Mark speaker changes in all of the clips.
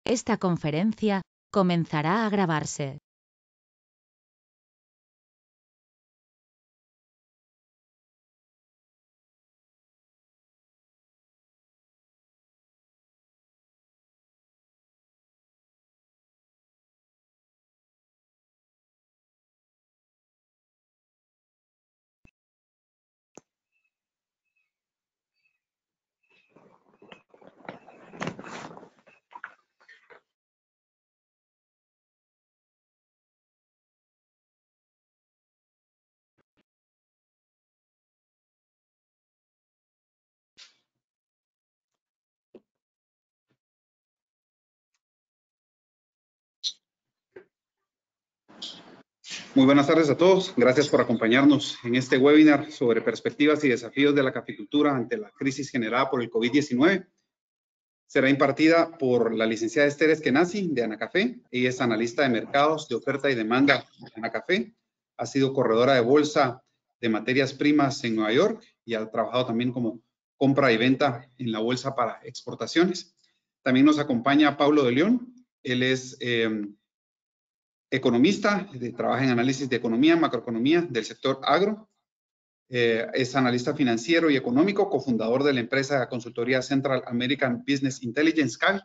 Speaker 1: Esta conferencia comenzará a grabarse.
Speaker 2: Muy buenas tardes a todos. Gracias por acompañarnos en este webinar sobre perspectivas y desafíos de la caficultura ante la crisis generada por el COVID-19. Será impartida por la licenciada Esther Eskenazi de Anacafé. Ella es analista de mercados de oferta y demanda de Anacafé. Ha sido corredora de bolsa de materias primas en Nueva York y ha trabajado también como compra y venta en la bolsa para exportaciones. También nos acompaña Pablo de León. Él es economista, trabaja en análisis de economía, macroeconomía del sector agro. Es analista financiero y económico, cofundador de la empresa de consultoría Central American Business Intelligence, CABI,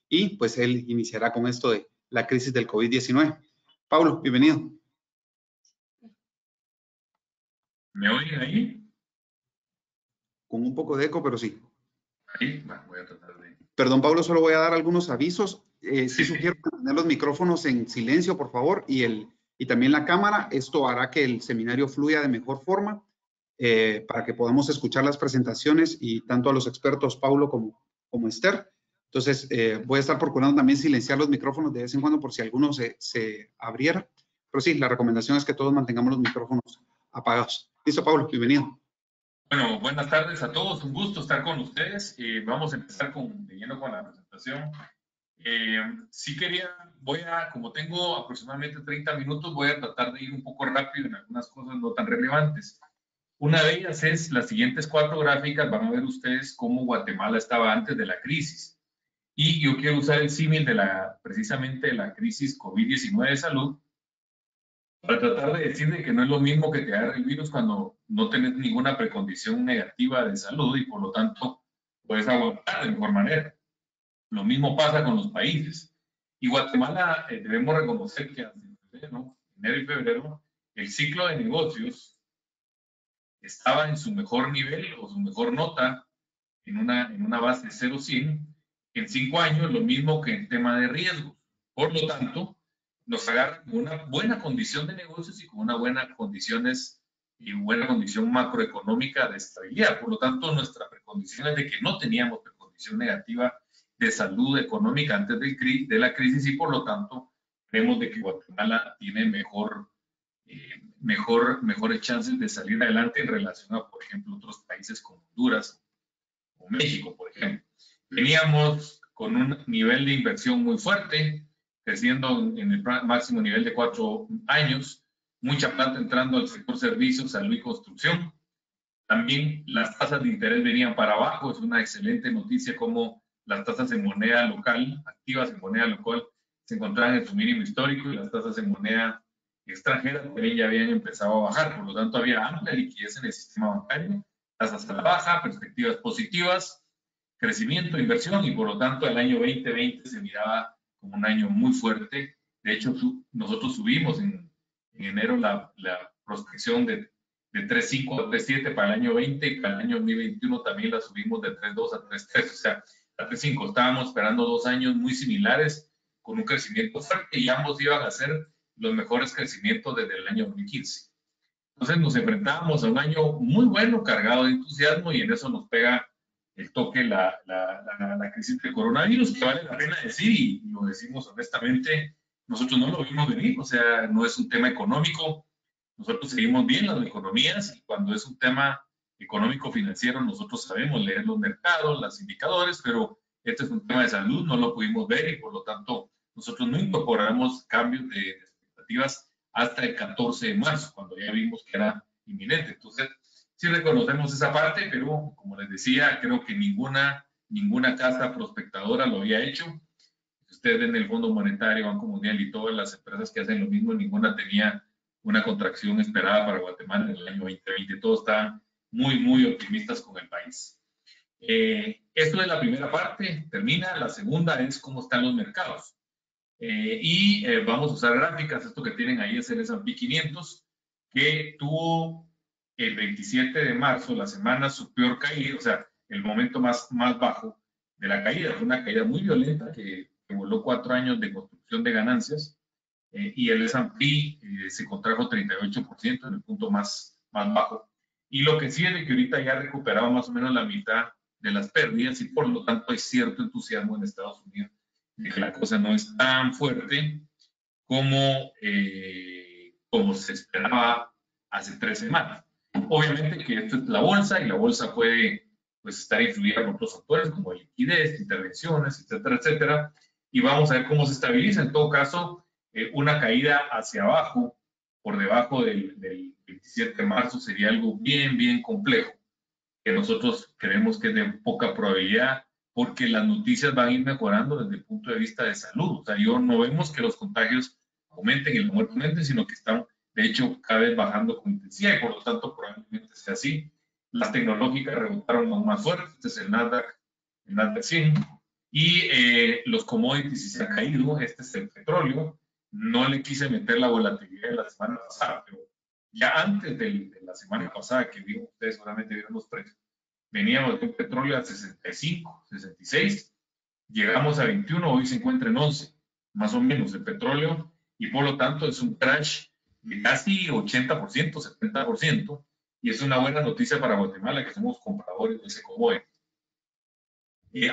Speaker 2: y pues él iniciará con esto de la crisis del COVID-19. Pablo, bienvenido.
Speaker 3: ¿Me oyen ahí?
Speaker 2: Con un poco de eco, pero sí.
Speaker 3: Ahí, bueno, voy a tratar de...
Speaker 2: Perdón, Pablo, solo voy a dar algunos avisos. Sí sugiero tener los micrófonos en silencio, por favor, y también la cámara. Esto hará que el seminario fluya de mejor forma para que podamos escuchar las presentaciones y tanto a los expertos, Paulo como Esther. Entonces, voy a estar procurando también silenciar los micrófonos de vez en cuando por si alguno se abriera. Pero sí, la recomendación es que todos mantengamos los micrófonos apagados. Listo, Paulo, bienvenido.
Speaker 3: Bueno, buenas tardes a todos, un gusto estar con ustedes. Vamos a empezar de lleno con la presentación. Sí como tengo aproximadamente 30 minutos, voy a tratar de ir un poco rápido en algunas cosas no tan relevantes. Una de ellas es las siguientes 4 gráficas, van a ver ustedes cómo Guatemala estaba antes de la crisis. Y yo quiero usar el símil precisamente de la crisis COVID-19 de salud, para tratar de decirle que no es lo mismo que te agarre el virus cuando no tenés ninguna precondición negativa de salud y por lo tanto puedes aguantar de mejor manera. Lo mismo pasa con los países. Y Guatemala, debemos reconocer que en enero y febrero, el ciclo de negocios estaba en su mejor nivel o su mejor nota en una base 0-100 en 5 años, lo mismo que en tema de riesgos. Por lo tanto, nos agarra con una buena condición de negocios y con una buena condición macroeconómica de estabilidad. Por lo tanto, nuestra precondición es de que no teníamos precondición negativa de salud económica antes de la crisis y por lo tanto vemos de que Guatemala tiene mejores chances de salir adelante en relación a, por ejemplo, otros países como Honduras o México, por ejemplo. Veníamos con un nivel de inversión muy fuerte, creciendo en el máximo nivel de 4 años, mucha plata entrando al sector servicios, salud y construcción. También las tasas de interés venían para abajo, es una excelente noticia como las tasas en moneda local, activas en moneda local, se encontraban en su mínimo histórico y las tasas en moneda extranjera también ya habían empezado a bajar, por lo tanto había amplia liquidez en el sistema bancario, tasas a la baja, perspectivas positivas, crecimiento, inversión y por lo tanto el año 2020 se miraba como un año muy fuerte. De hecho, nosotros subimos en enero la prospección de 3.5 a 3.7 para el año 20 y para el año 2021 también la subimos de 3.2 a 3.3, o sea, a 3.5. Estábamos esperando 2 años muy similares con un crecimiento fuerte y ambos iban a ser los mejores crecimientos desde el año 2015. Entonces nos enfrentábamos a un año muy bueno, cargado de entusiasmo y en eso nos pega el toque la crisis del coronavirus, que vale la pena decir y lo decimos honestamente, nosotros no lo vimos venir, o sea, no es un tema económico, nosotros seguimos bien las economías y cuando es un tema económico financiero nosotros sabemos leer los mercados, los indicadores, pero este es un tema de salud, no lo pudimos ver y por lo tanto nosotros no incorporamos cambios de expectativas hasta el 14 de marzo, cuando ya vimos que era inminente. Entonces, sí reconocemos esa parte, pero como les decía, creo que ninguna casa prospectadora lo había hecho. Si ustedes ven el Fondo Monetario, Banco Mundial y todas las empresas que hacen lo mismo, ninguna tenía una contracción esperada para Guatemala en el año 2020. Todos estaban muy, muy optimistas con el país. Esto es la primera parte, termina. La segunda es cómo están los mercados. Vamos a usar gráficas. Esto que tienen ahí es el S&P 500, que tuvo el 27 de marzo, la semana, su peor caída, o sea, el momento más bajo de la caída. Fue una caída muy violenta que voló 4 años de construcción de ganancias, y el S&P se contrajo 38% en el punto más bajo. Y lo que sí es de que ahorita ya ha recuperado más o menos la mitad de las pérdidas, y por lo tanto hay cierto entusiasmo en Estados Unidos de que la cosa no es tan fuerte como se esperaba hace 3 semanas. Obviamente que esto es la bolsa, y la bolsa puede pues estar influida por otros factores como liquidez, intervenciones, etcétera, etcétera. Y vamos a ver cómo se estabiliza. En todo caso, una caída hacia abajo, por debajo del 27 de marzo, sería algo bien, bien complejo, que nosotros creemos que es de poca probabilidad, porque las noticias van a ir mejorando desde el punto de vista de salud. O sea, no vemos que los contagios aumenten y la muerte aumente, sino que están, de hecho, cada vez bajando con intensidad, y por lo tanto probablemente sea así. Las tecnológicas rebotaron aún más fuerte. Este es el Nasdaq 100, y los commodities sí se han caído. Este es el petróleo. No le quise meter la volatilidad de la semana pasada, pero ya antes de la semana pasada, que vieron ustedes, seguramente vieron los precios, veníamos de un petróleo a 65, 66, llegamos a 21, hoy se encuentra en 11, más o menos, el petróleo, y por lo tanto es un crash de casi 80%, 70%, y es una buena noticia para Guatemala, que somos compradores de ese commodity.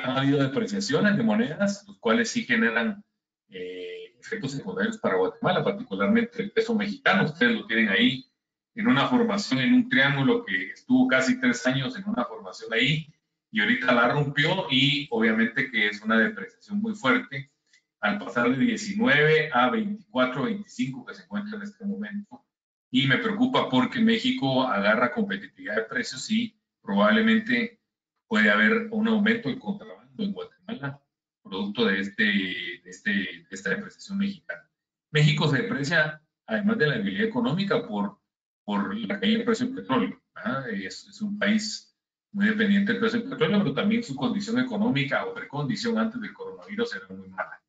Speaker 3: Han habido depreciaciones de monedas, los cuales sí generan efectos secundarios para Guatemala, particularmente el peso mexicano. Ustedes lo tienen ahí en una formación, en un triángulo que estuvo casi 3 años en una formación ahí, y ahorita la rompió, y obviamente que es una depreciación muy fuerte al pasar de 19 a 24, 25 que se encuentra en este momento. Y me preocupa porque México agarra competitividad de precios y probablemente puede haber un aumento del contrabando en Guatemala, producto de esta depreciación mexicana. México se deprecia, además de la debilidad económica, por la caída del precio del petróleo. Es un país muy dependiente del precio del petróleo, pero también su condición económica o precondición antes del coronavirus era muy mala.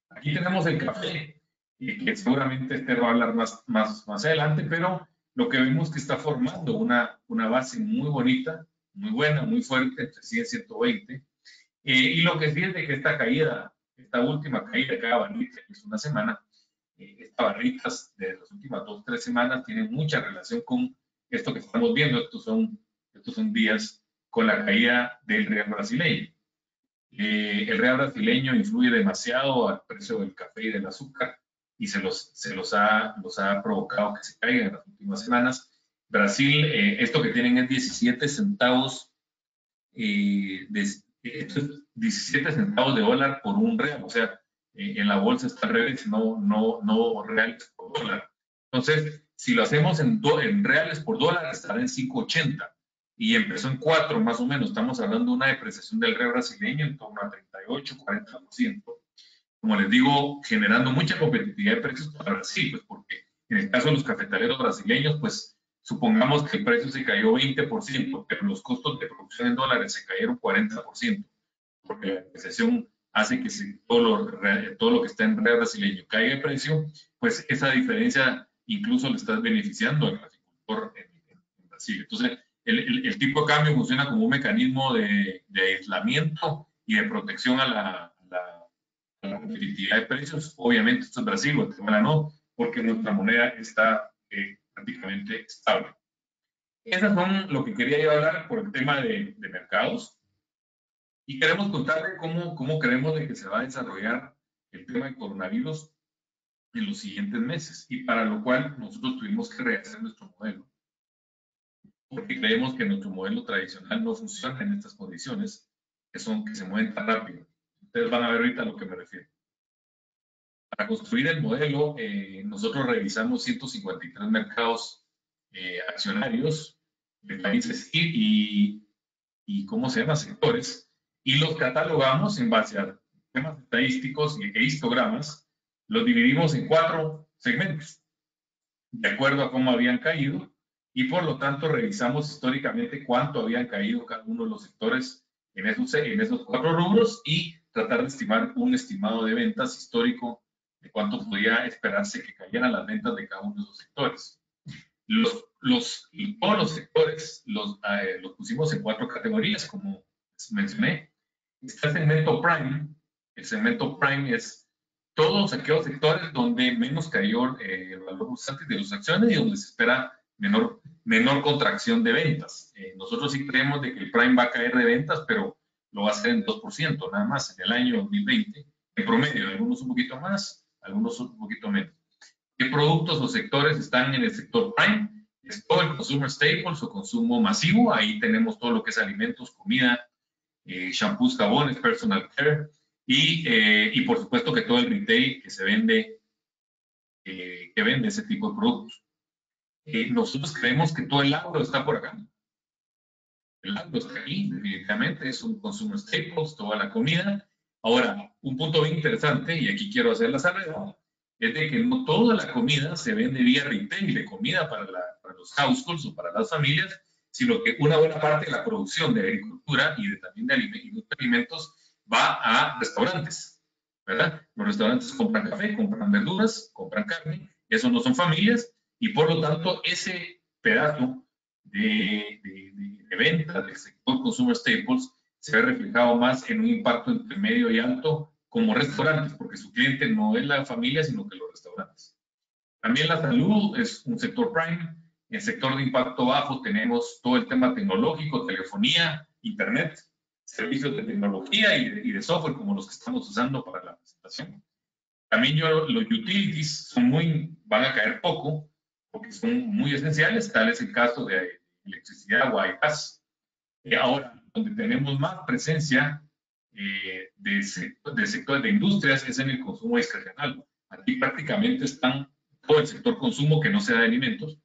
Speaker 3: Aquí tenemos el café, que seguramente Esther va a hablar más adelante, pero lo que vemos es que está formando una base muy bonita, muy buena, muy fuerte, entre 100 y 120. Y lo que sí es de que esta caída, esta última caída cada barrita, que es una semana, estas barritas de las últimas 2 o 3 semanas tienen mucha relación con esto que estamos viendo. Estos son días con la caída del real brasileño. El real brasileño influye demasiado al precio del café y del azúcar, y se los ha provocado que se caigan en las últimas semanas. Brasil, esto que tienen es 17 centavos, 17 centavos de dólar por un real. O sea, en la bolsa está al revés, no reales por dólar. Entonces, si lo hacemos en reales por dólar, estará en 5.80. Y empezó en 4 más o menos. Estamos hablando de una depreciación del real brasileño en torno a 38, 40%. Como les digo, generando mucha competitividad de precios para Brasil, pues porque en el caso de los cafetaleros brasileños, pues supongamos que el precio se cayó 20%, pero los costos de producción en dólares se cayeron 40%, porque la depreciación hace que todo lo que está en real brasileño caiga de precio. Pues esa diferencia incluso le está beneficiando al agricultor en Brasil. Entonces, el tipo de cambio funciona como un mecanismo de aislamiento y de protección a la competitividad de precios. Obviamente esto es Brasil, Guatemala no, porque nuestra moneda está prácticamente estable. Esas son lo que quería yo hablar por el tema de mercados, y queremos contarle cómo creemos de que se va a desarrollar el tema del coronavirus en los siguientes meses, y para lo cual nosotros tuvimos que rehacer nuestro modelo, porque creemos que nuestro modelo tradicional no funciona en estas condiciones, que se mueven tan rápido. Ustedes van a ver ahorita a lo que me refiero. Para construir el modelo, nosotros revisamos 153 mercados accionarios de países y ¿cómo se llama? Sectores, y los catalogamos en base a temas estadísticos e histogramas, los dividimos en 4 segmentos, de acuerdo a cómo habían caído, y por lo tanto revisamos históricamente cuánto habían caído cada uno de los sectores en esos 4 rubros y tratar de estimar un estimado de ventas histórico de cuánto podía esperarse que cayeran las ventas de cada uno de esos sectores. Todos los sectores los pusimos en 4 categorías, como mencioné. Está el segmento Prime. El segmento Prime es todos aquellos sectores donde menos cayó el valor bursátil de las acciones y donde se espera menor contracción de ventas. Nosotros sí creemos de que el Prime va a caer de ventas, pero lo va a hacer en 2% nada más en el año 2020, en promedio, algunos un poquito más, algunos un poquito menos. ¿Qué productos o sectores están en el sector Prime? Es todo el consumer staples o consumo masivo. Ahí tenemos todo lo que es alimentos, comida, shampoos, jabones, personal care y por supuesto que todo el retail que se vende, que vende ese tipo de productos. Nosotros creemos que todo el agro está por acá. El agro está aquí, definitivamente, es un consumer staples, toda la comida. Ahora, un punto bien interesante, y aquí quiero hacer la salvedad, es de que no toda la comida se vende vía retail de comida para los households o para las familias, sino que una buena parte de la producción de agricultura y también de alimentos va a restaurantes, ¿verdad? Los restaurantes compran café, compran verduras, compran carne, eso no son familias, y por lo tanto ese pedazo de venta del sector consumer staples se ve reflejado más en un impacto entre medio y alto como restaurantes, porque su cliente no es la familia, sino que los restaurantes. También la salud es un sector prime. En el sector de impacto bajo tenemos todo el tema tecnológico, telefonía, internet, servicios de tecnología y de software como los que estamos usando para la presentación. También los utilities van a caer poco, porque son muy esenciales, tal es el caso de electricidad, agua y gas. Ahora, donde tenemos más presencia de sectores de industrias es en el consumo discrecional. Aquí prácticamente están todo el sector consumo que no sea de alimentos,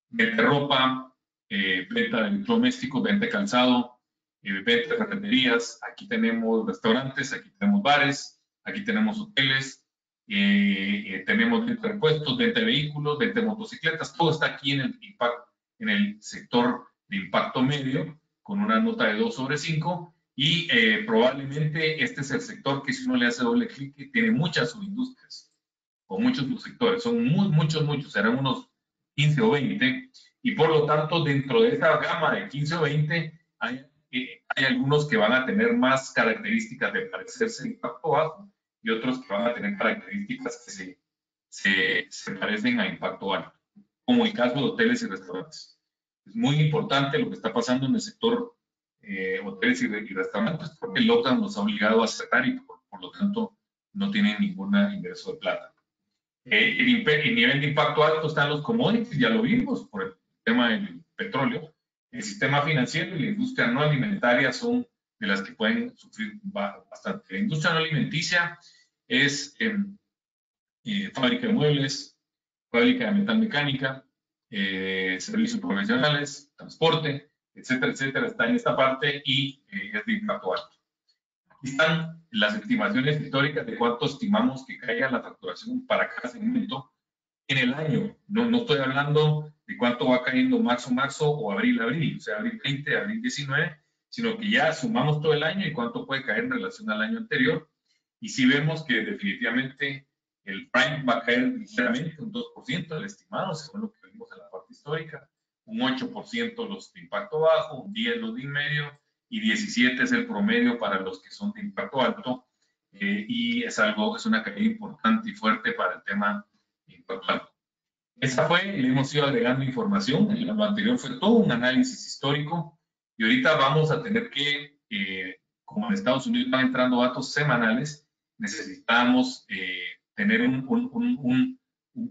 Speaker 3: venta de ropa, venta de electrodomésticos, venta de calzado, venta de ferreterías. Aquí tenemos restaurantes, aquí tenemos bares, aquí tenemos hoteles, tenemos venta de repuestos, venta de vehículos, venta de motocicletas. Todo está aquí en el sector de impacto medio, con una nota de 2/5, y probablemente este es el sector que si uno le hace doble clic tiene muchas subindustrias o muchos subsectores, son muchos, serán unos 15 o 20, y por lo tanto dentro de esa gama de 15 o 20 hay algunos que van a tener más características de parecerse a impacto bajo y otros que van a tener características que se parecen a impacto alto, como el caso de hoteles y restaurantes. Es muy importante lo que está pasando en el sector hoteles y restaurantes, porque el lockdown nos ha obligado a cerrar y por lo tanto no tienen ningún ingreso de plata. El nivel de impacto alto está en los commodities, ya lo vimos por el tema del petróleo. El sistema financiero y la industria no alimentaria son de las que pueden sufrir bastante. La industria no alimenticia es fábrica de muebles, fábrica de metal mecánica, servicios profesionales, transporte, etcétera, está en esta parte y es de impacto alto. Aquí están las estimaciones históricas de cuánto estimamos que caiga la facturación para cada segmento en el año. No estoy hablando de cuánto va cayendo marzo o abril, o sea, abril 20, abril 19, sino que ya sumamos todo el año y cuánto puede caer en relación al año anterior. Y si vemos que definitivamente el prime va a caer ligeramente, un 2% del estimado, según lo que vimos en la parte histórica, un 8% los de impacto bajo, un 10% los de medio y 17% es el promedio para los que son de impacto alto, y es una caída importante y fuerte para el tema de impacto alto. Esa le hemos ido agregando información, en lo anterior fue todo un análisis histórico y ahorita vamos a tener que, como en Estados Unidos van entrando datos semanales, necesitamos tener un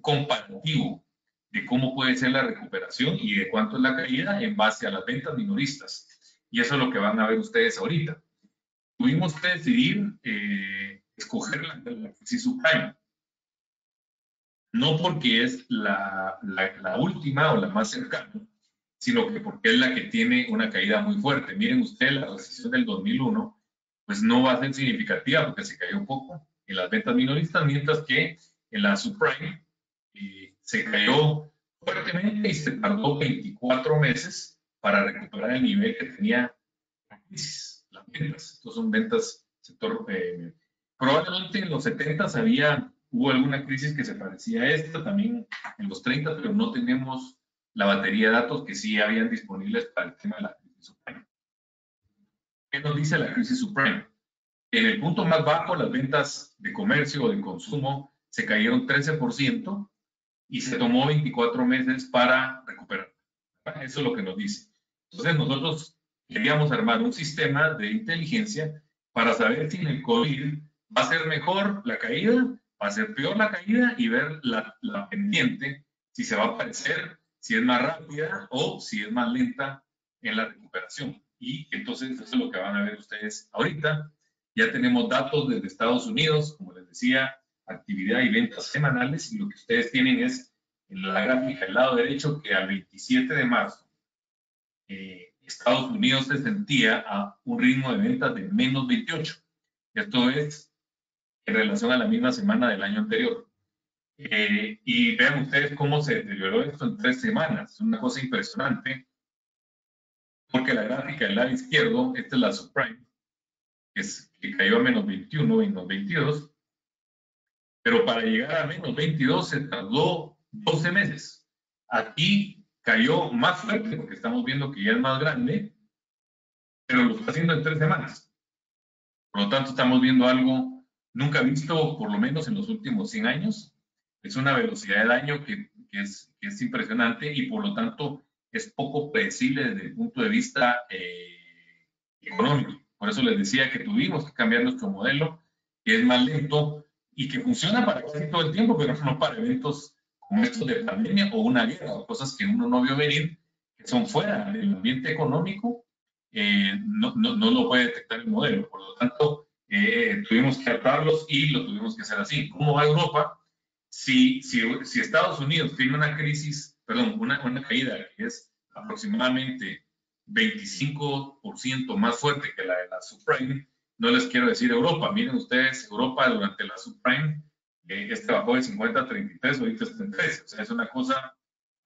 Speaker 3: comparativo de cómo puede ser la recuperación y de cuánto es la caída en base a las ventas minoristas. Y eso es lo que van a ver ustedes ahorita. Tuvimos que decidir escoger la crisis subprime. No porque es la última o la más cercana, sino que porque es la que tiene una caída muy fuerte. Miren ustedes la recesión del 2001, pues no va a ser significativa porque se cayó poco en las ventas minoristas, mientras que en la subprime se cayó fuertemente y se tardó 24 meses para recuperar el nivel que tenía la crisis, las ventas. Estos son ventas sector. Probablemente en los 70 hubo alguna crisis que se parecía a esta, también en los 30, pero no tenemos la batería de datos que sí habían disponibles para el tema de la crisis subprime. ¿Qué nos dice la crisis subprime? En el punto más bajo, las ventas de comercio o de consumo se cayeron 13% y se tomó 24 meses para recuperar. Eso es lo que nos dice. Entonces nosotros queríamos armar un sistema de inteligencia para saber si en el COVID va a ser mejor la caída, va a ser peor la caída y ver la pendiente, si se va a parecer, si es más rápida o si es más lenta en la recuperación. Y entonces eso es lo que van a ver ustedes ahorita. Ya tenemos datos desde Estados Unidos, como les decía, actividad y ventas semanales, y lo que ustedes tienen es en la gráfica del lado derecho que al 27 de marzo Estados Unidos se sentía a un ritmo de ventas de menos 28. Esto es en relación a la misma semana del año anterior. Y vean ustedes cómo se deterioró esto en 3 semanas. Es una cosa impresionante, porque la gráfica del lado izquierdo, esta es la subprime, que cayó a menos 21, menos 22, pero para llegar a menos 22 se tardó 12 meses. Aquí cayó más fuerte porque estamos viendo que ya es más grande, pero lo está haciendo en 3 semanas. Por lo tanto, estamos viendo algo nunca visto, por lo menos en los últimos 100 años. Es una velocidad de daño que es impresionante y por lo tanto es poco predecible desde el punto de vista económico. Por eso les decía que tuvimos que cambiar nuestro modelo, que es más lento y que funciona para casi todo el tiempo, pero no para eventos como estos de pandemia o una guerra o cosas que uno no vio venir, que son fuera del ambiente económico. No lo puede detectar el modelo. Por lo tanto, tuvimos que adaptarlos y lo tuvimos que hacer así. ¿Cómo va Europa? Si Estados Unidos tiene una crisis, perdón, una caída que es aproximadamente 25% más fuerte que la de la subprime, no les quiero decir Europa. Miren ustedes, Europa durante la subprime, bajó de 50 a 33, ahorita está en 13. O sea, es una cosa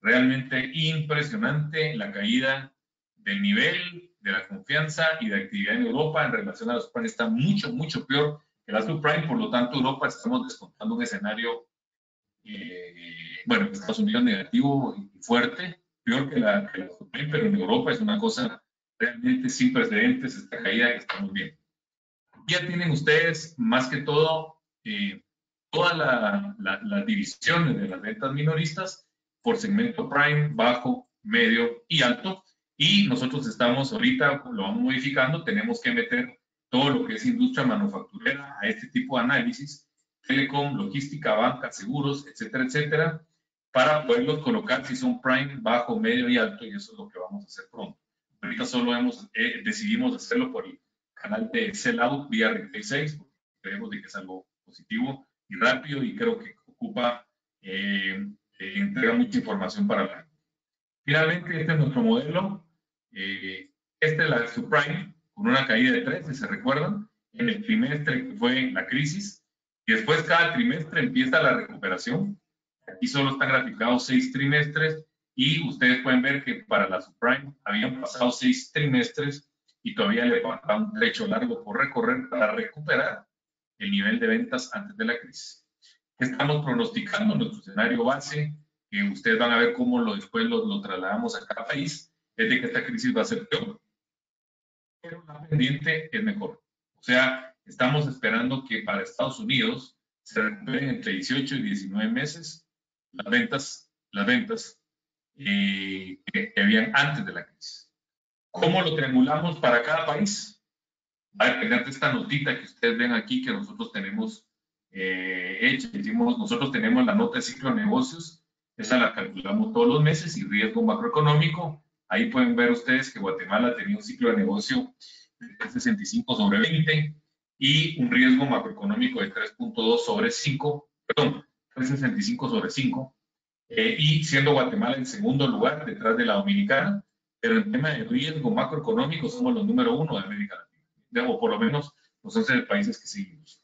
Speaker 3: realmente impresionante la caída del nivel de la confianza y de actividad en Europa en relación a la subprime. Está mucho, mucho peor que la subprime. Por lo tanto, Europa estamos descontando un escenario, bueno, Estados Unidos negativo y fuerte, peor que la subprime, pero en Europa es una cosa realmente sin precedentes esta caída que estamos viendo. Ya tienen ustedes más que todo todas las divisiones de las ventas minoristas por segmento prime, bajo, medio y alto. Y nosotros estamos ahorita, lo vamos modificando, tenemos que meter todo lo que es industria manufacturera a este tipo de análisis, telecom, logística, banca, seguros, etcétera, etcétera, para poderlos colocar si son prime, bajo, medio y alto, y eso es lo que vamos a hacer pronto. Ahorita solo decidimos hacerlo por el canal de Sellout vía Retail 6, porque creemos de que es algo positivo y rápido y creo que ocupa, entrega mucha información para la gente. Finalmente, este es nuestro modelo. Esta es la subprime con una caída de 13, ¿se recuerdan? En el trimestre que fue la crisis y después cada trimestre empieza la recuperación. Aquí solo están graficados 6 trimestres y ustedes pueden ver que para la subprime habían pasado 6 trimestres y todavía le falta un trecho largo por recorrer para recuperar el nivel de ventas antes de la crisis. Estamos pronosticando nuestro escenario base, que ustedes van a ver cómo después lo trasladamos a cada país, es de que esta crisis va a ser peor, pero la pendiente es mejor. O sea, estamos esperando que para Estados Unidos se recuperen entre 18 y 19 meses las ventas que habían antes de la crisis. ¿Cómo lo triangulamos para cada país? Va a depender de esta notita que ustedes ven aquí que nosotros tenemos hecha. Nosotros tenemos la nota de ciclo de negocios, esa la calculamos todos los meses, y riesgo macroeconómico. Ahí pueden ver ustedes que Guatemala tenía un ciclo de negocio de 3.65 sobre 20 y un riesgo macroeconómico de 3.2 sobre 5, perdón, 3.65 sobre 5, y siendo Guatemala en segundo lugar detrás de la Dominicana, pero en tema de riesgo macroeconómico somos los número 1 de América Latina, o por lo menos los 11 países que seguimos.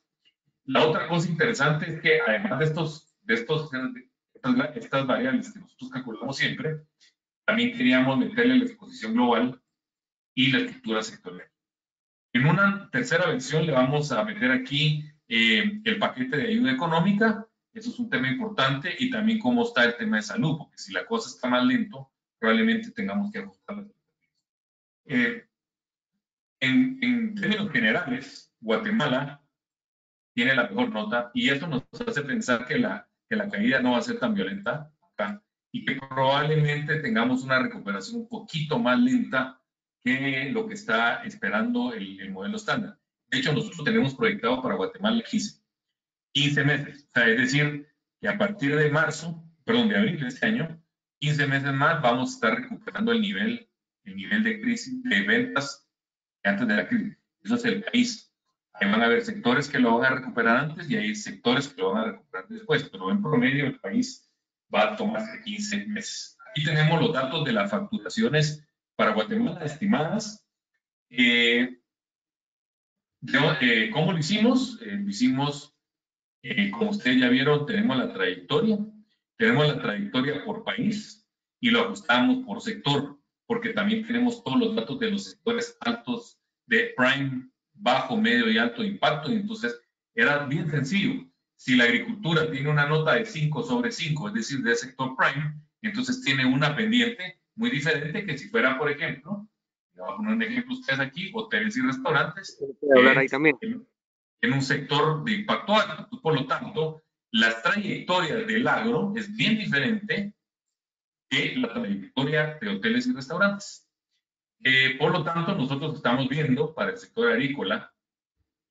Speaker 3: La otra cosa interesante es que además de estas variables que nosotros calculamos siempre, también queríamos meterle la exposición global y la estructura sectorial. En una tercera versión le vamos a meter aquí el paquete de ayuda económica, eso es un tema importante, y también cómo está el tema de salud, porque si la cosa está más lento, probablemente tengamos que ajustar las expectativas. En términos generales, Guatemala tiene la mejor nota y eso nos hace pensar que la caída no va a ser tan violenta acá y que probablemente tengamos una recuperación un poquito más lenta que lo que está esperando el modelo estándar. De hecho, nosotros tenemos proyectado para Guatemala 15 meses. O sea, es decir, que a partir de abril de este año, 15 meses más vamos a estar recuperando el nivel de crisis de ventas antes de la crisis. Eso es el país. Ahí van a haber sectores que lo van a recuperar antes y hay sectores que lo van a recuperar después, pero en promedio el país va a tomarse 15 meses. Aquí tenemos los datos de las facturaciones para Guatemala estimadas. ¿Cómo lo hicimos? Lo hicimos, como ustedes ya vieron, tenemos la trayectoria por país y lo ajustamos por sector, porque también tenemos todos los datos de los sectores altos de prime, bajo, medio y alto impacto, y entonces era bien sencillo. Si la agricultura tiene una nota de 5 sobre 5, es decir, del sector prime, entonces tiene una pendiente muy diferente que si fuera, por ejemplo, voy a poner un ejemplo ustedes aquí, hoteles y restaurantes,
Speaker 4: hablar ahí también.
Speaker 3: En un sector de impacto alto. Por lo tanto, la trayectoria del agro es bien diferente que la trayectoria de hoteles y restaurantes. Por lo tanto, nosotros estamos viendo para el sector agrícola,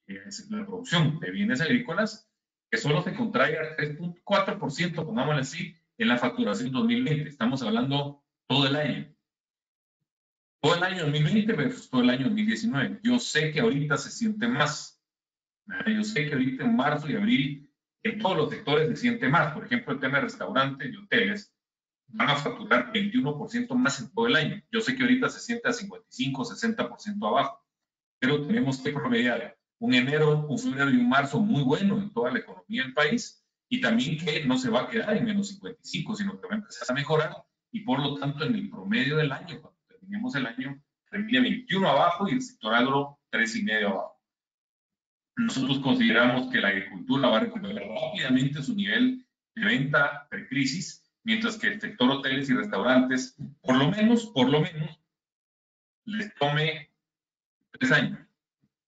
Speaker 3: la producción de bienes agrícolas, que solo se contraiga 3.4%, pongámosle así, en la facturación 2020. Estamos hablando todo el año. Todo el año 2020 versus todo el año 2019. Yo sé que ahorita se siente más. Yo sé que ahorita en marzo y abril en todos los sectores se siente más. Por ejemplo, el tema de restaurantes y hoteles van a facturar 21% más en todo el año. Yo sé que ahorita se siente a 55, 60% abajo, pero tenemos que promediar un enero, un febrero y un marzo muy bueno en toda la economía del país y también que no se va a quedar en menos 55, sino que va a empezar a mejorar y por lo tanto en el promedio del año, cuando terminemos el año, termine 21 abajo y el sector agro 3,5 abajo. Nosotros consideramos que la agricultura va a recuperar rápidamente su nivel de venta pre-crisis, mientras que el sector hoteles y restaurantes, por lo menos, les tome 3 años.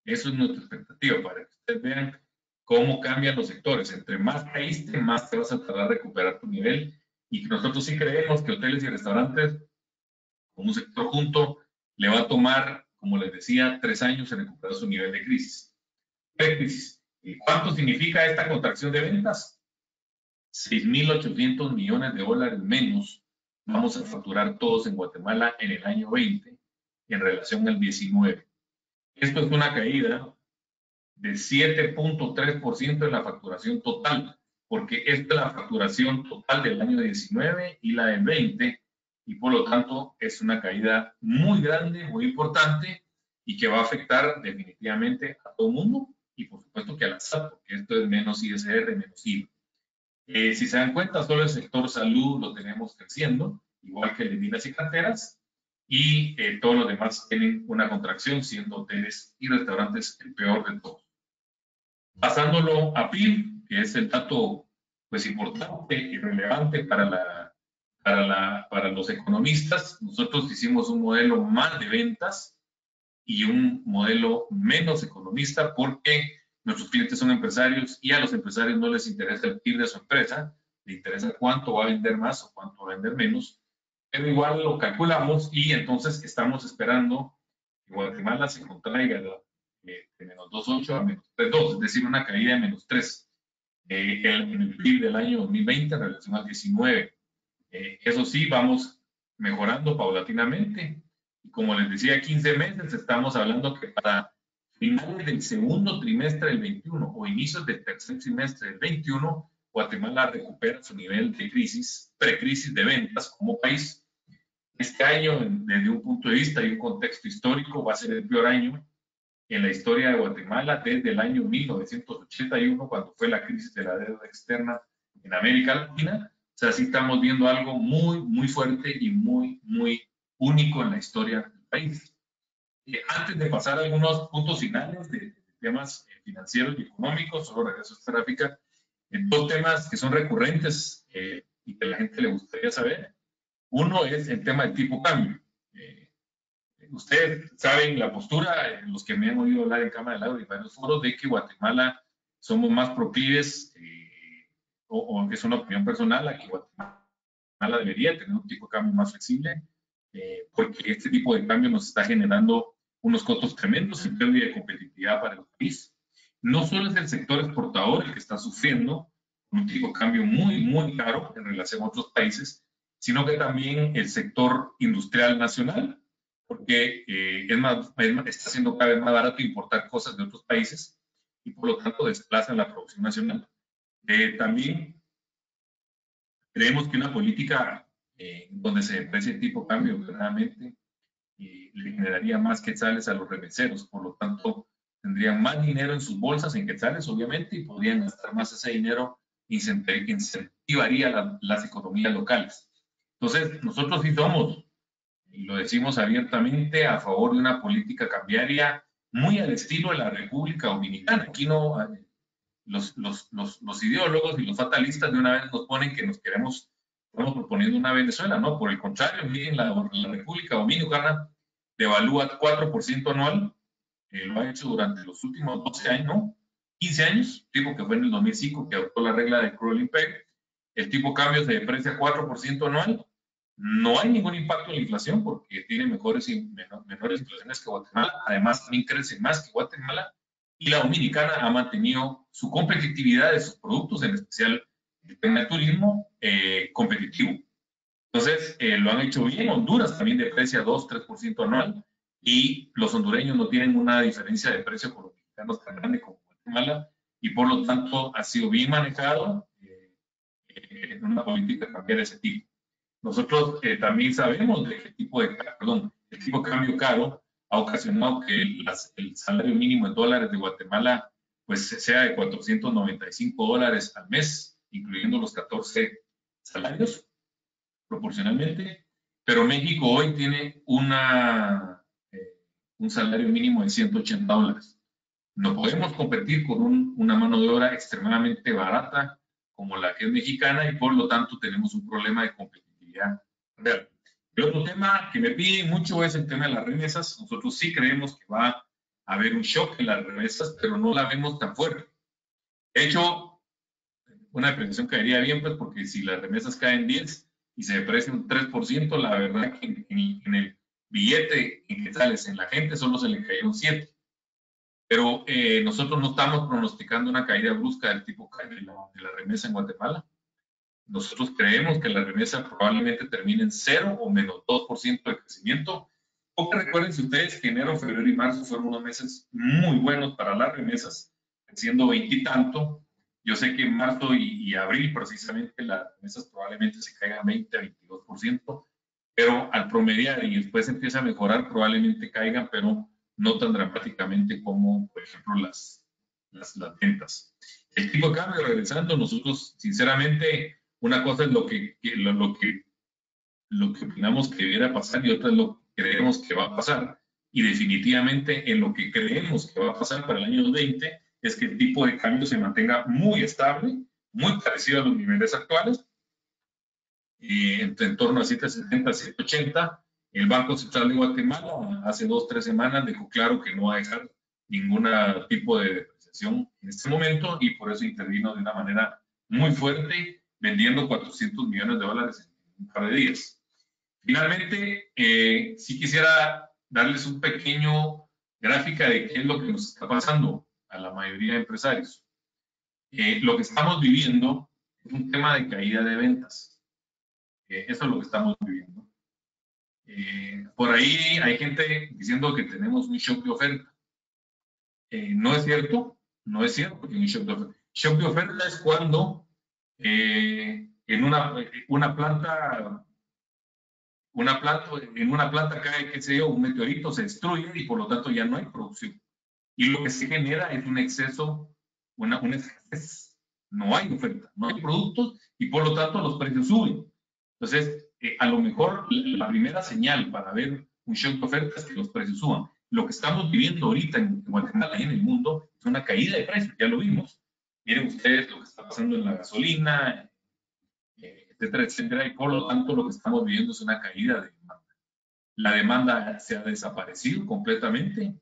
Speaker 3: Eso es nuestra expectativa, para que ustedes vean cómo cambian los sectores. Entre más caíste, más te vas a tardar a recuperar tu nivel. Y nosotros sí creemos que hoteles y restaurantes, como un sector junto, le va a tomar, como les decía, 3 años en recuperar su nivel de crisis. Pre-crisis. ¿Y cuánto significa esta contracción de ventas? 6.800 millones de dólares menos vamos a facturar todos en Guatemala en el año 20 en relación al 19. Esto es una caída de 7.3% de la facturación total, porque esta es la facturación total del año 19 y la del 20, y por lo tanto es una caída muy grande, muy importante, y que va a afectar definitivamente a todo el mundo, y por supuesto que a la SAT, porque esto es menos ISR, menos IVA. Si se dan cuenta, solo el sector salud lo tenemos creciendo, igual que el de minas y canteras, y todos los demás tienen una contracción, siendo hoteles y restaurantes el peor de todos. Pasándolo a PIB, que es el dato pues, importante y relevante para los economistas, nosotros hicimos un modelo más de ventas y un modelo menos economista porque nuestros clientes son empresarios y a los empresarios no les interesa el PIB de su empresa, les interesa cuánto va a vender más o cuánto va a vender menos, pero igual lo calculamos y entonces estamos esperando que Guatemala se contraiga de menos 2.8 a menos 3.2, es decir, una caída de menos 3 en el PIB del año 2020 en relación al 19. Eso sí, vamos mejorando paulatinamente. Y como les decía, 15 meses, estamos hablando que para finales del segundo trimestre del 21 o inicios del tercer trimestre del 21, Guatemala recupera su nivel de crisis, precrisis de ventas como país. Este año, desde un punto de vista y un contexto histórico, va a ser el peor año en la historia de Guatemala desde el año 1981, cuando fue la crisis de la deuda externa en América Latina. O sea, sí estamos viendo algo muy, muy fuerte y muy, muy único en la historia del país. Antes de pasar a algunos puntos finales de temas financieros y económicos, solo regreso a esta gráfica, dos temas que son recurrentes y que a la gente le gustaría saber. Uno es el tema del tipo cambio. Ustedes saben la postura, los que me han oído hablar en Cámara del Agua y en varios foros, de que Guatemala somos más proclives, o que es una opinión personal, a que Guatemala debería tener un tipo de cambio más flexible, porque este tipo de cambio nos está generando unos costos tremendos en pérdida de competitividad para el país. No solo es el sector exportador el que está sufriendo un tipo de cambio muy, muy caro en relación a otros países, sino que también el sector industrial nacional, porque está siendo cada vez más barato importar cosas de otros países y por lo tanto desplazan la producción nacional. También creemos que una política donde se deprecie el tipo de cambio verdaderamente le generaría más quetzales a los remeseros, por lo tanto tendrían más dinero en sus bolsas en quetzales, obviamente, y podrían gastar más ese dinero, incentivaría las economías locales. Entonces, nosotros sí somos, y lo decimos abiertamente, a favor de una política cambiaria muy al estilo de la República Dominicana. Aquí no, los ideólogos y los fatalistas de una vez nos ponen que estamos proponiendo una Venezuela, ¿no? Por el contrario, miren, la República Dominicana devalúa 4% anual, lo ha hecho durante los últimos 12 años, ¿no? 15 años, tipo que fue en el 2005 que adoptó la regla de cruel peg, el tipo de cambio se deprecia 4% anual, no hay ningún impacto en la inflación porque tiene menores inflaciones que Guatemala, además también crece más que Guatemala, y la Dominicana ha mantenido su competitividad de sus productos, en especial el tema del turismo, competitivo. Entonces, lo han hecho bien. Honduras también deprecia 2-3% anual, y los hondureños no tienen una diferencia de precio con los mexicanos tan grande como Guatemala, y por lo tanto ha sido bien manejado en una política cambiar ese tipo. Nosotros también sabemos de qué tipo de, el tipo de cambio caro ha ocasionado que el salario mínimo en dólares de Guatemala pues sea de $495 al mes, incluyendo los 14 salarios proporcionalmente, pero México hoy tiene un salario mínimo de $180. No podemos competir con una mano de obra extremadamente barata como la que es mexicana, y por lo tanto tenemos un problema de competitividad real. El otro tema que me piden mucho es el tema de las remesas. Nosotros sí creemos que va a haber un shock en las remesas, pero no la vemos tan fuerte. De hecho, una depreciación caería bien, pues, porque si las remesas caen 10 y se deprecia un 3%, la verdad que en el billete en quetzales en la gente solo se le cayeron 7. Pero nosotros no estamos pronosticando una caída brusca del tipo de la remesa en Guatemala. Nosotros creemos que la remesa probablemente termine en 0 o menos 2% de crecimiento. Porque recuerden si ustedes que enero, febrero y marzo fueron unos meses muy buenos para las remesas, siendo 20 y tanto. Yo sé que en marzo y abril precisamente las remesas probablemente se caigan 20 a 22%, pero al promediar y después empieza a mejorar, probablemente caigan, pero no tan dramáticamente como, por ejemplo, las ventas. El tipo de cambio, regresando, nosotros, sinceramente, una cosa es lo que opinamos que debiera pasar y otra es lo que creemos que va a pasar. Y definitivamente en lo que creemos que va a pasar para el año 2020 es que el tipo de cambio se mantenga muy estable, muy parecido a los niveles actuales, en torno a 770, 780. El Banco Central de Guatemala hace 2-3 semanas dejó claro que no va a dejar ningún tipo de depreciación en este momento, y por eso intervino de una manera muy fuerte, vendiendo $400 millones en un par de días. Finalmente, sí quisiera darles un pequeño gráfica de qué es lo que nos está pasando a la mayoría de empresarios. Lo que estamos viviendo es un tema de caída de ventas. Eso es lo que estamos viviendo. Por ahí hay gente diciendo que tenemos un shock de oferta. No es cierto, no es cierto que hay un shock de oferta. Shock de oferta es cuando en una planta cae, qué sé yo, un meteorito, se destruye y por lo tanto ya no hay producción. y lo que se genera es un exceso, una escasez. No hay oferta, no hay productos y por lo tanto los precios suben. Entonces, a lo mejor la primera señal para ver un shock de oferta es que los precios suban. Lo que estamos viviendo ahorita en Guatemala y en el mundo es una caída de precios, ya lo vimos. Miren ustedes lo que está pasando en la gasolina, etcétera, etcétera, y por lo tanto lo que estamos viviendo es una caída de demanda. La demanda se ha desaparecido completamente.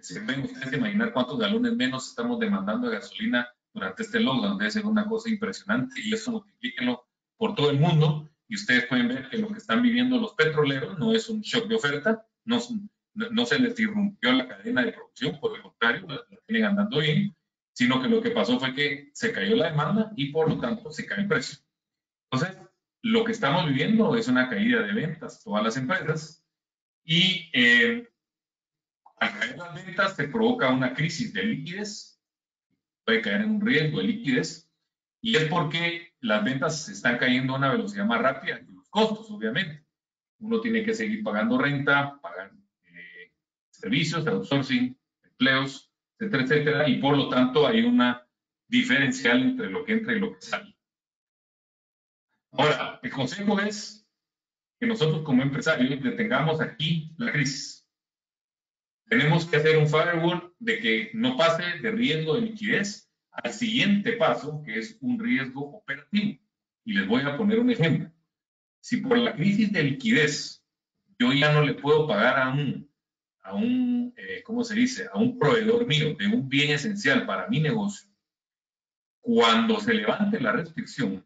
Speaker 3: ¿Se pueden ustedes imaginar cuántos galones menos estamos demandando de gasolina durante este lockdown? Debe ser una cosa impresionante y eso multiplíquenlo por todo el mundo y ustedes pueden ver que lo que están viviendo los petroleros no es un shock de oferta, no se les irrumpió la cadena de producción, por el contrario, la tienen andando bien, sino que lo que pasó fue que se cayó la demanda y por lo tanto se cae el precio. Entonces, lo que estamos viviendo es una caída de ventas, todas las empresas, y al caer las ventas se provoca una crisis de liquidez, puede caer en un riesgo de liquidez, y es porque las ventas están cayendo a una velocidad más rápida que los costos, obviamente. Uno tiene que seguir pagando renta, pagar servicios, outsourcing, empleos, etcétera, etcétera, y por lo tanto hay una diferencial entre lo que entra y lo que sale. Ahora, el consejo es que nosotros como empresarios detengamos aquí la crisis. Tenemos que hacer un firewall de que no pase de riesgo de liquidez al siguiente paso, que es un riesgo operativo. Y les voy a poner un ejemplo. Si por la crisis de liquidez yo ya no le puedo pagar ¿cómo se dice? A un proveedor mío de un bien esencial para mi negocio, cuando se levante la restricción,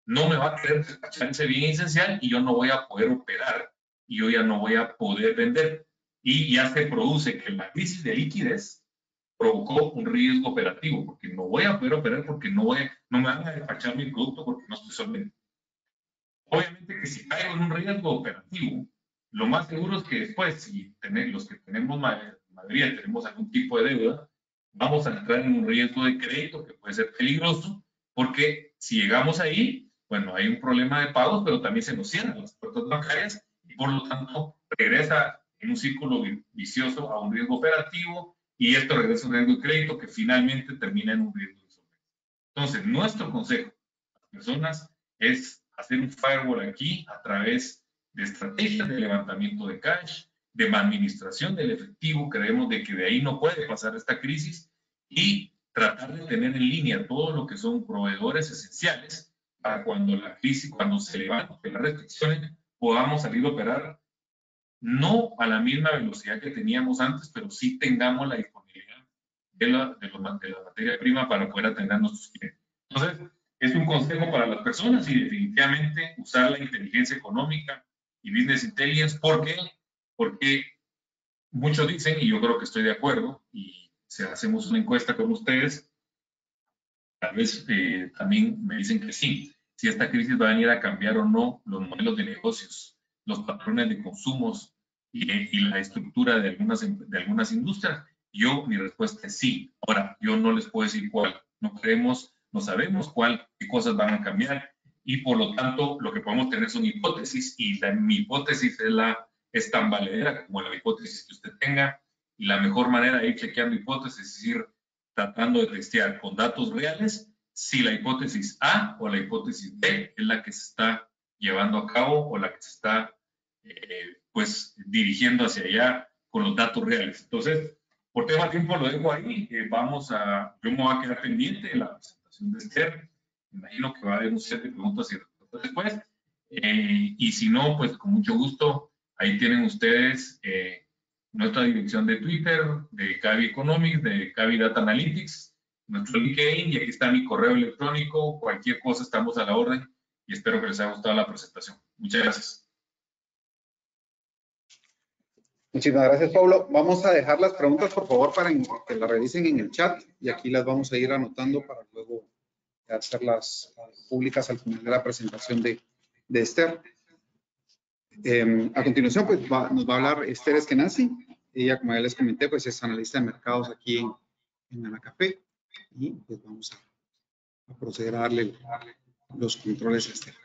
Speaker 3: no me va a querer despachar ese bien esencial y yo no voy a poder operar y yo ya no voy a poder vender. Y ya se produce que la crisis de liquidez provocó un riesgo operativo, porque no voy a poder operar porque no me van a despachar mi producto porque no estoy solvente. Obviamente que si caigo en un riesgo operativo, lo más seguro es que después, si los que tenemos mayoría tenemos algún tipo de deuda, vamos a entrar en un riesgo de crédito que puede ser peligroso, porque si llegamos ahí, bueno, hay un problema de pagos, pero también se nos cierran las puertas bancarias y por lo tanto regresa en un círculo vicioso a un riesgo operativo y esto regresa a un riesgo de crédito que finalmente termina en un riesgo de insolvencia. Entonces, nuestro consejo a las personas es hacer un firewall aquí a través de estrategias de levantamiento de cash, de administración del efectivo, creemos de que de ahí no puede pasar esta crisis y tratar de tener en línea todo lo que son proveedores esenciales para cuando la crisis, cuando se levanten las restricciones, podamos salir a operar no a la misma velocidad que teníamos antes, pero sí tengamos la disponibilidad de la materia prima para poder atender a nuestros clientes. Entonces, es un consejo para las personas y definitivamente usar la inteligencia económica y business intelligence. ¿Por qué? Porque muchos dicen, y yo creo que estoy de acuerdo, y si hacemos una encuesta con ustedes, tal vez también me dicen que sí, si esta crisis va a venir a cambiar o no los modelos de negocios, los patrones de consumos y la estructura de algunas industrias. Mi respuesta es sí. Ahora, yo no les puedo decir cuál. No sabemos qué cosas van a cambiar y por lo tanto lo que podemos tener son hipótesis y mi hipótesis es tan valedera como la hipótesis que usted tenga y la mejor manera de ir chequeando hipótesis es ir tratando de testear con datos reales si la hipótesis A o la hipótesis B es la que se está llevando a cabo o la que se está pues dirigiendo hacia allá con los datos reales. Entonces, por tema de tiempo lo dejo ahí. Yo me voy a quedar pendiente de la presentación de Esther. Me imagino que va a haber un set de preguntas y respuestas después. Y si no, pues con mucho gusto, ahí tienen ustedes nuestra dirección de Twitter, de Cavi Economics, de Cavi Data Analytics, nuestro LinkedIn y aquí está mi correo electrónico. Cualquier cosa estamos a la orden y espero que les haya gustado la presentación. Muchas gracias.
Speaker 2: Muchísimas gracias, Pablo. Vamos a dejar las preguntas, por favor, para que las revisen en el chat y aquí las vamos a ir anotando para luego hacerlas públicas al final de la presentación de Esther. A continuación, pues nos va a hablar Esther Eskenazi. Ella, como ya les comenté, pues es analista de mercados aquí en Anacafé. Y pues vamos a proceder a darle los controles a Esther.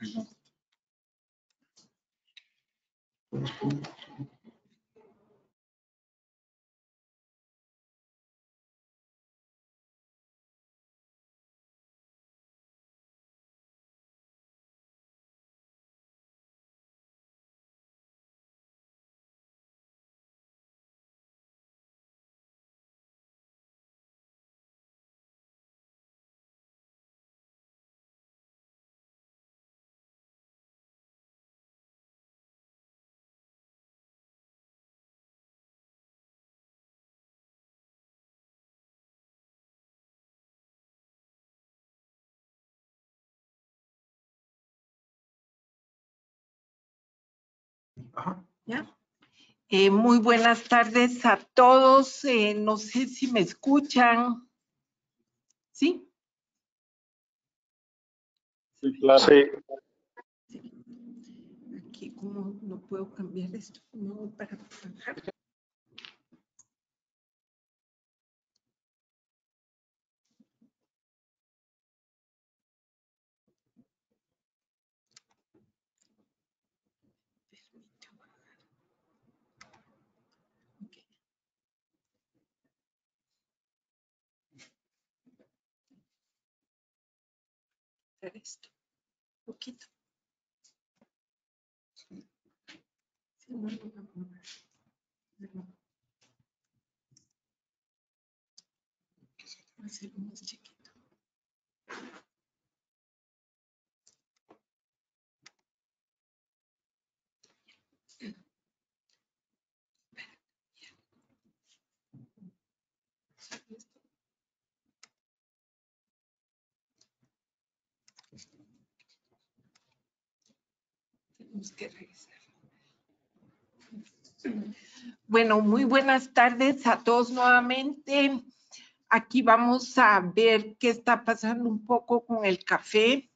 Speaker 4: ¿Ya? Muy buenas tardes a todos. No sé si me escuchan. ¿Sí?
Speaker 5: Sí, claro. Sí.
Speaker 4: Aquí, ¿cómo no puedo cambiar esto? No, para trabajar. Esto, un poquito. Sí, no, va a ser más chiquito. Tenemos que revisar. Bueno, muy buenas tardes a todos nuevamente. Aquí vamos a ver qué está pasando un poco con el café.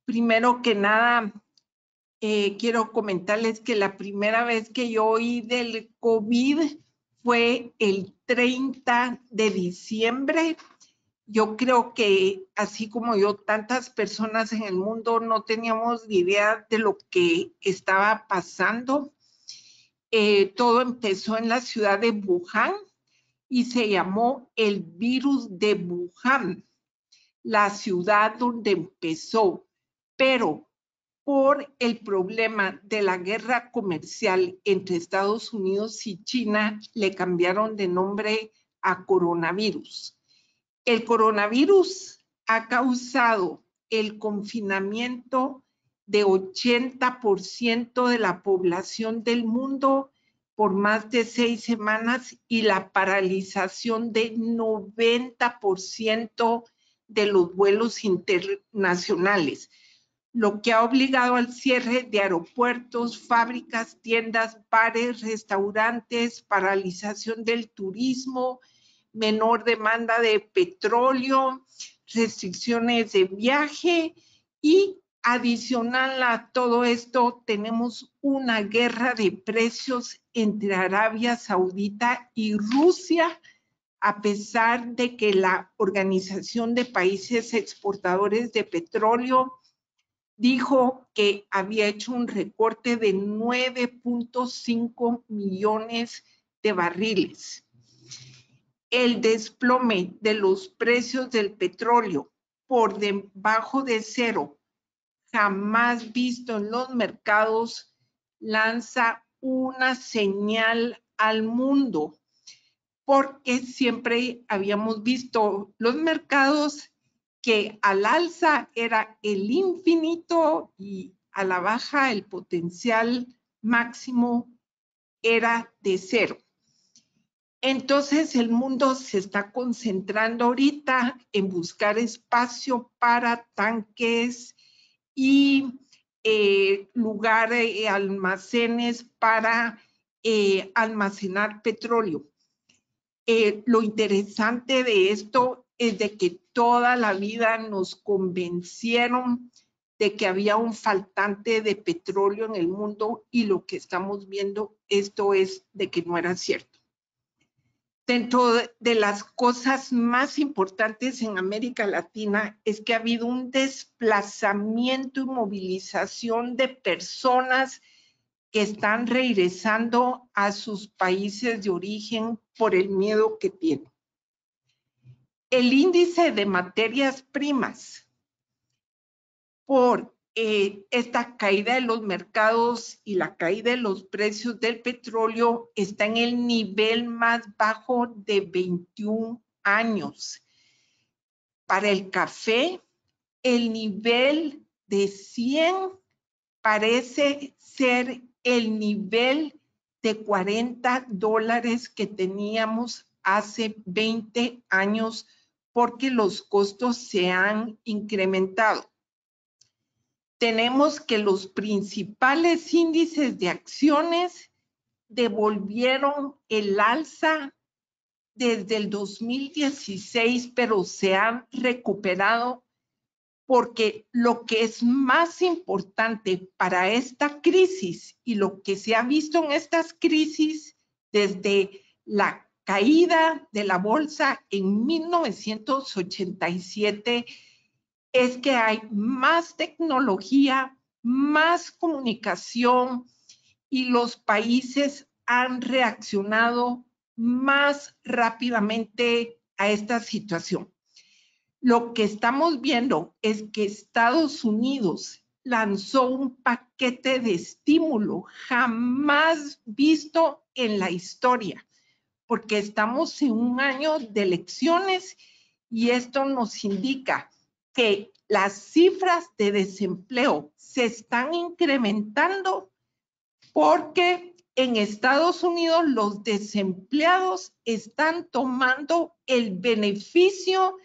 Speaker 4: Primero que nada, quiero comentarles que la primera vez que yo oí del COVID fue el 30 de diciembre. Yo creo que así como yo, tantas personas en el mundo no teníamos ni idea de lo que estaba pasando. Todo empezó en la ciudad de Wuhan y se llamó el virus de Wuhan, la ciudad donde empezó, pero por el problema de la guerra comercial entre Estados Unidos y China, le cambiaron de nombre a coronavirus. El coronavirus ha causado el confinamiento de 80% de la población del mundo por más de 6 semanas y la paralización de 90% de los vuelos internacionales, lo que ha obligado al cierre de aeropuertos, fábricas, tiendas, bares, restaurantes, paralización del turismo, menor demanda de petróleo, restricciones de viaje y adicional a todo esto tenemos una guerra de precios entre Arabia Saudita y Rusia, a pesar de que la Organización de Países Exportadores de Petróleo dijo que había hecho un recorte de 9.5 millones de barriles. El desplome de los precios del petróleo por debajo de cero, jamás visto en los mercados, lanza una señal al mundo, porque siempre habíamos visto los mercados que al alza era el infinito y a la baja el potencial máximo era de cero. Entonces el mundo se está concentrando ahorita en buscar espacio para tanques y lugares, almacenes para almacenar petróleo. Lo interesante de esto es de que toda la vida nos convencieron de que había un faltante de petróleo en el mundo y lo que estamos viendo, esto es de que no era cierto. Dentro de las cosas más importantes en América Latina es que ha habido un desplazamiento y movilización de personas que están regresando a sus países de origen por el miedo que tienen. El índice de materias primas por esta caída de los mercados y la caída de los precios del petróleo está en el nivel más bajo de 21 años. Para el café, el nivel de 100 parece ser el nivel de $40 que teníamos hace 20 años porque los costos se han incrementado. tenemos que los principales índices de acciones devolvieron el alza desde el 2016, pero se han recuperado porque lo que es más importante para esta crisis y lo que se ha visto en estas crisis desde la caída de la bolsa en 1987 es que hay más tecnología, más comunicación y los países han reaccionado más rápidamente a esta situación. Lo que estamos viendo es que Estados Unidos lanzó un paquete de estímulo jamás visto en la historia, porque estamos en un año de elecciones y esto nos indica que las cifras de desempleo se están incrementando porque en Estados Unidos los desempleados están tomando el beneficio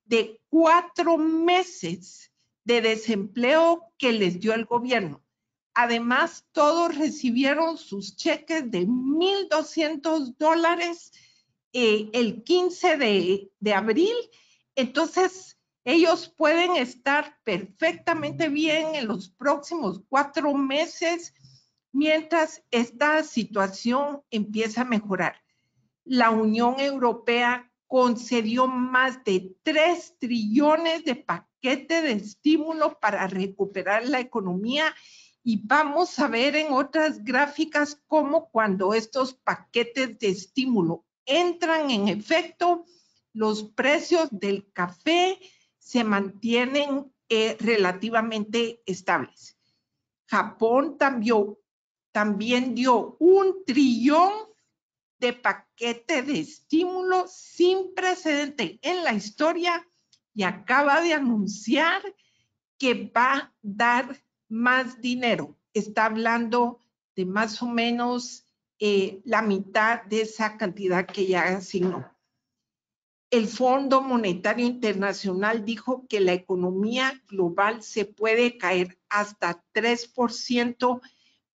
Speaker 4: de 4 meses de desempleo que les dio el gobierno. Además, todos recibieron sus cheques de $1,200 el 15 de abril. Entonces, ellos pueden estar perfectamente bien en los próximos 4 meses mientras esta situación empieza a mejorar. La Unión Europea concedió más de 3 trillones de paquete de estímulo para recuperar la economía y vamos a ver en otras gráficas cómo cuando estos paquetes de estímulo entran en efecto, los precios del café se mantienen relativamente estables. Japón también dio 1 trillón de paquete de estímulo sin precedente en la historia y acaba de anunciar que va a dar más dinero. Está hablando de más o menos la mitad de esa cantidad que ya asignó. El Fondo Monetario Internacional dijo que la economía global se puede caer hasta 3%,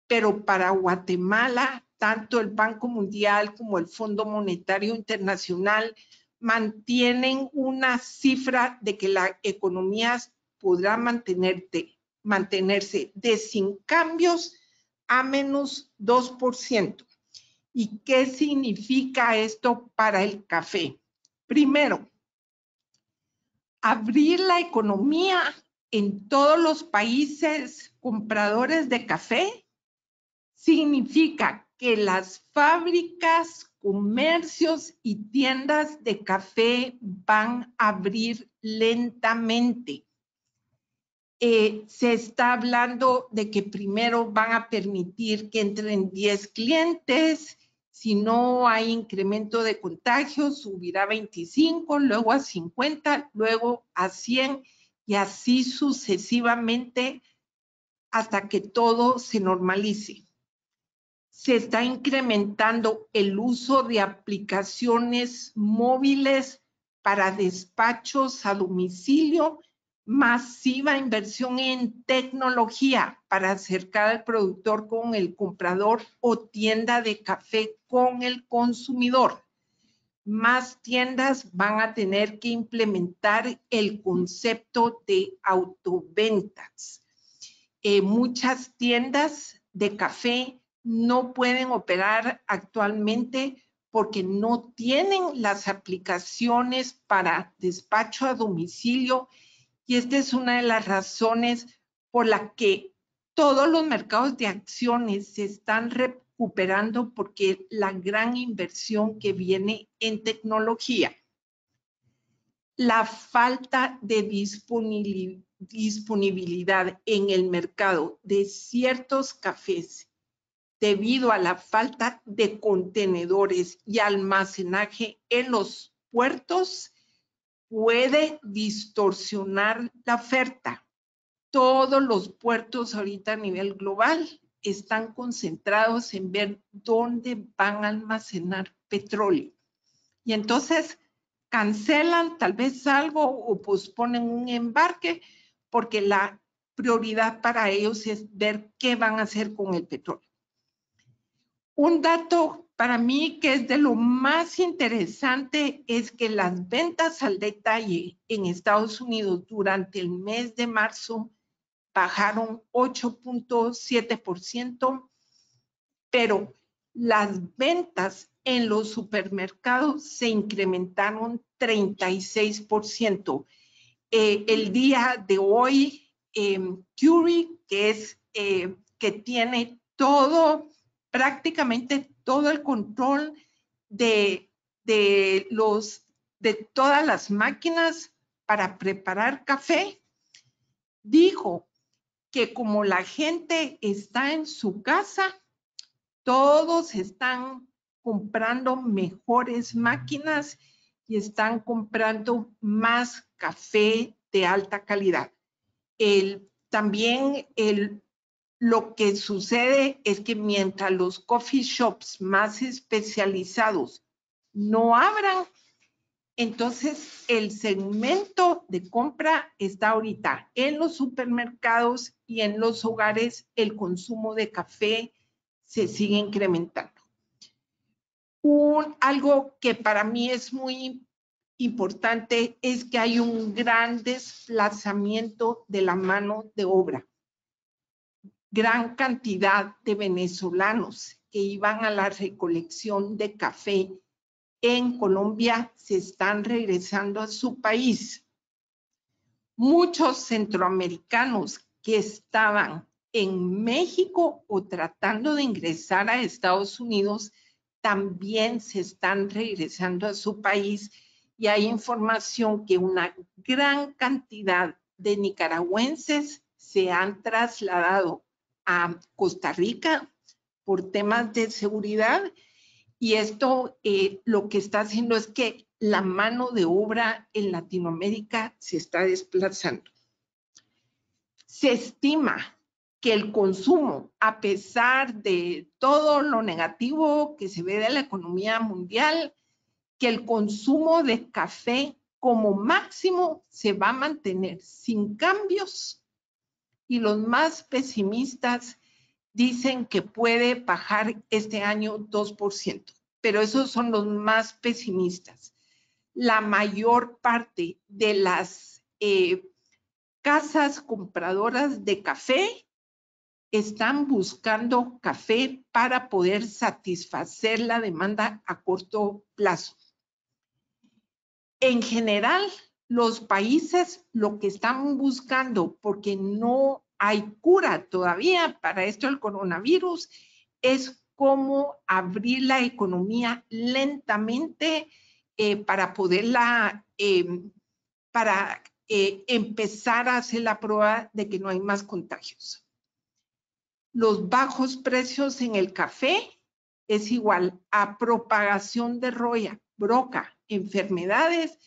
Speaker 4: pero para Guatemala, tanto el Banco Mundial como el Fondo Monetario Internacional mantienen una cifra de que la economía podrá mantenerse de sin cambios a menos 2%. ¿Y qué significa esto para el café? Primero, abrir la economía en todos los países compradores de café significa que las fábricas, comercios y tiendas de café van a abrir lentamente. Se está hablando de que primero van a permitir que entren 10 clientes, si no hay incremento de contagios, subirá a 25, luego a 50, luego a 100 y así sucesivamente hasta que todo se normalice. Se está incrementando el uso de aplicaciones móviles para despachos a domicilio, masiva inversión en tecnología para acercar al productor con el comprador o tienda de café con el consumidor. Más tiendas van a tener que implementar el concepto de autoventas. Muchas tiendas de café no pueden operar actualmente porque no tienen las aplicaciones para despacho a domicilio y esta es una de las razones por la que todos los mercados de acciones se están recuperando porque la gran inversión que viene en tecnología. La falta de disponibilidad en el mercado de ciertos cafés debido a la falta de contenedores y almacenaje en los puertos puede distorsionar la oferta. Todos los puertos ahorita a nivel global están concentrados en ver dónde van a almacenar petróleo. Y entonces cancelan tal vez algo o posponen un embarque porque la prioridad para ellos es ver qué van a hacer con el petróleo. Un dato para mí que es de lo más interesante es que las ventas al detalle en Estados Unidos durante el mes de marzo bajaron 8.7%, pero las ventas en los supermercados se incrementaron 36%. El día de hoy, Curie, que tiene prácticamente todo el control de todas las máquinas para preparar café, dijo que como la gente está en su casa, todos están comprando mejores máquinas y están comprando más café de alta calidad. Lo que sucede es que mientras los coffee shops más especializados no abran, entonces el segmento de compra está ahorita en los supermercados y en los hogares. El consumo de café se sigue incrementando. Algo que para mí es muy importante es que hay un gran desplazamiento de la mano de obra. Gran cantidad de venezolanos que iban a la recolección de café en Colombia se están regresando a su país. Muchos centroamericanos que estaban en México o tratando de ingresar a Estados Unidos también se están regresando a su país, y hay información que una gran cantidad de nicaragüenses se han trasladado a Costa Rica por temas de seguridad, y esto lo que está haciendo es que la mano de obra en Latinoamérica se está desplazando. Se estima que el consumo, a pesar de todo lo negativo que se ve de la economía mundial, que el consumo de café como máximo se va a mantener sin cambios, y los más pesimistas dicen que puede bajar este año 2%, pero esos son los más pesimistas. La mayor parte de las casas compradoras de café están buscando café para poder satisfacer la demanda a corto plazo. En general, los países lo que están buscando, porque no hay cura todavía para esto del coronavirus, es cómo abrir la economía lentamente para poderla, empezar a hacer la prueba de que no hay más contagios. Los bajos precios en el café es igual a propagación de roya, broca, enfermedades,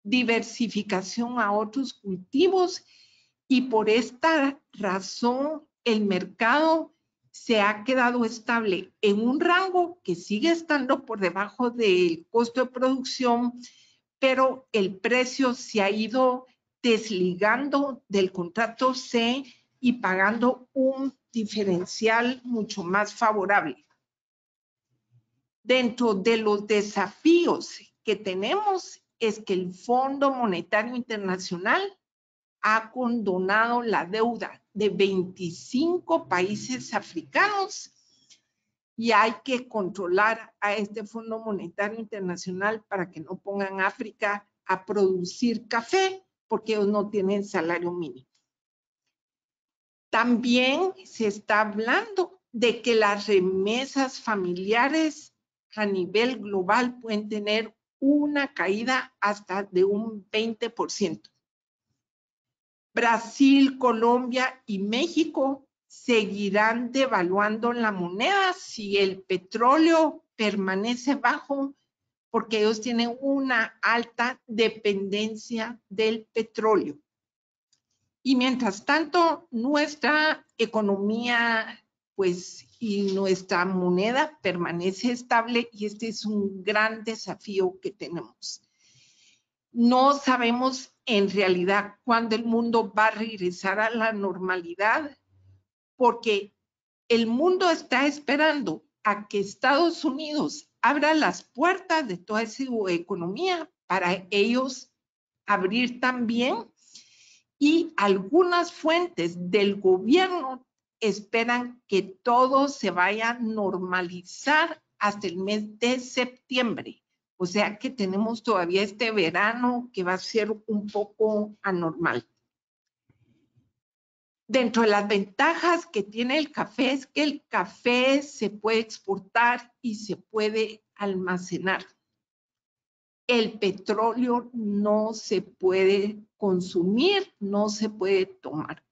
Speaker 4: diversificación a otros cultivos, y por esta razón el mercado se ha quedado estable en un rango que sigue estando por debajo del costo de producción, pero el precio se ha ido desligando del contrato C y pagando un diferencial mucho más favorable. Dentro de los desafíos que tenemos es que el Fondo Monetario Internacional ha condonado la deuda de 25 países africanos, y hay que controlar a este Fondo Monetario Internacional para que no pongan a África a producir café, porque ellos no tienen salario mínimo. También se está hablando de que las remesas familiares a nivel global pueden tener una caída hasta de un 20%. Brasil, Colombia y México seguirán devaluando la moneda si el petróleo permanece bajo, porque ellos tienen una alta dependencia del petróleo. Y mientras tanto, nuestra economía, pues, y nuestra moneda permanece estable, y este es un gran desafío que tenemos. No sabemos en realidad cuándo el mundo va a regresar a la normalidad, porque el mundo está esperando a que Estados Unidos abra las puertas de toda su economía para ellos abrir también, y algunas fuentes del gobierno esperan que todo se vaya a normalizar hasta el mes de septiembre. O sea que tenemos todavía este verano que va a ser un poco anormal. Dentro de las ventajas que tiene el café es que el café se puede exportar y se puede almacenar. El petróleo no se puede consumir, no se puede tomar.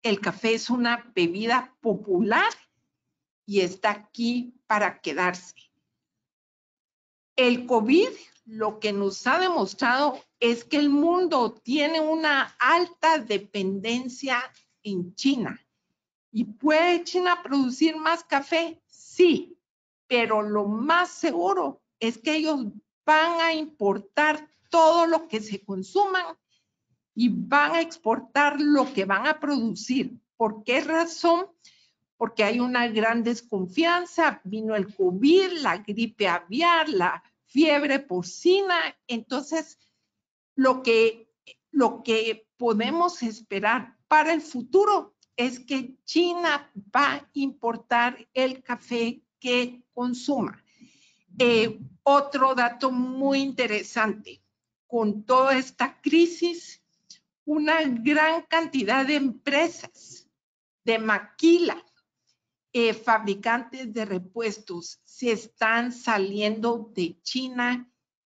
Speaker 4: El café es una bebida popular y está aquí para quedarse. El COVID lo que nos ha demostrado es que el mundo tiene una alta dependencia en China. ¿Y puede China producir más café? Sí, pero lo más seguro es que ellos van a importar todo lo que se consuman y van a exportar lo que van a producir. ¿Por qué razón? Porque hay una gran desconfianza, vino el COVID, la gripe aviar, la fiebre porcina. Entonces, lo que podemos esperar para el futuro es que China va a importar el café que consuma. Otro dato muy interesante, con toda esta crisis, una gran cantidad de empresas de maquila, fabricantes de repuestos, se están saliendo de China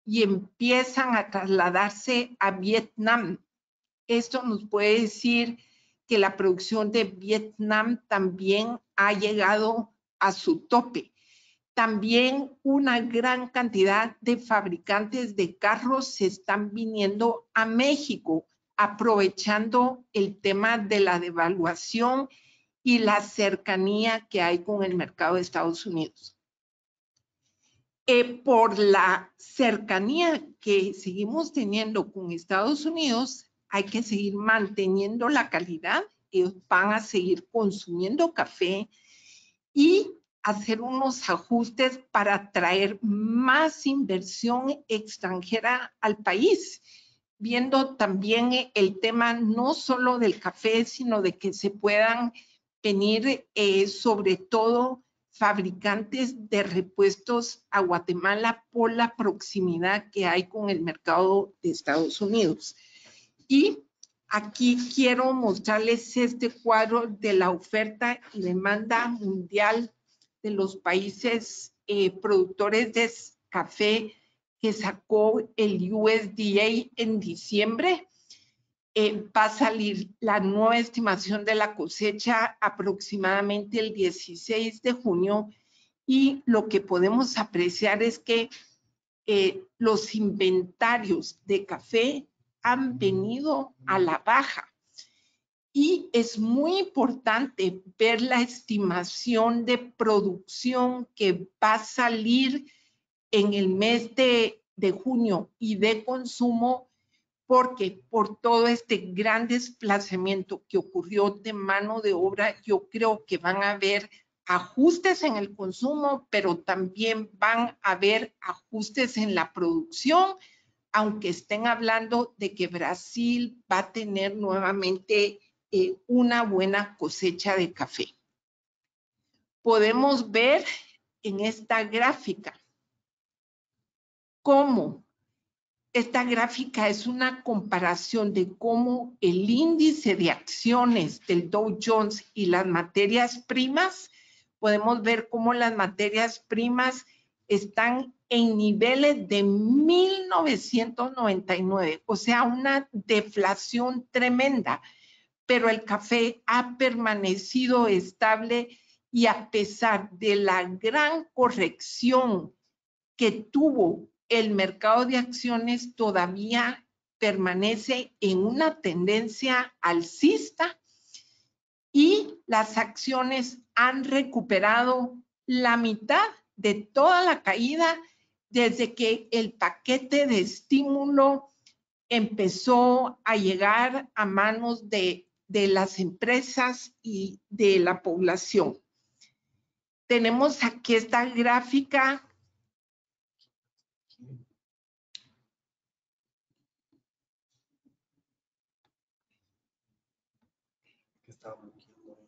Speaker 4: y empiezan a trasladarse a Vietnam. Esto nos puede decir que la producción de Vietnam también ha llegado a su tope. También una gran cantidad de fabricantes de carros se están viniendo a México, aprovechando el tema de la devaluación y la cercanía que hay con el mercado de Estados Unidos. Por la cercanía que seguimos teniendo con Estados Unidos, hay que seguir manteniendo la calidad. Ellos van a seguir consumiendo café y hacer unos ajustes para atraer más inversión extranjera al país, viendo también el tema no solo del café, sino de que se puedan venir sobre todo fabricantes de repuestos a Guatemala por la proximidad que hay con el mercado de Estados Unidos. Y aquí quiero mostrarles este cuadro de la oferta y demanda mundial de los países productores de café que sacó el USDA en diciembre. Va a salir la nueva estimación de la cosecha aproximadamente el 16 de junio y lo que podemos apreciar es que los inventarios de café han venido a la baja. Y es muy importante ver la estimación de producción que va a salir en el mes de junio y de consumo, porque por todo este gran desplazamiento que ocurrió de mano de obra, yo creo que van a haber ajustes en el consumo, pero también van a haber ajustes en la producción, aunque estén hablando de que Brasil va a tener nuevamente una buena cosecha de café. Podemos ver en esta gráfica cómo esta gráfica es una comparación de cómo el índice de acciones del Dow Jones y las materias primas, podemos ver cómo las materias primas están en niveles de 1999, o sea, una deflación tremenda, pero el café ha permanecido estable y a pesar de la gran corrección que tuvo el mercado de acciones, todavía permanece en una tendencia alcista y las acciones han recuperado la mitad de toda la caída desde que el paquete de estímulo empezó a llegar a manos de las empresas y de la población. Tenemos aquí esta gráfica.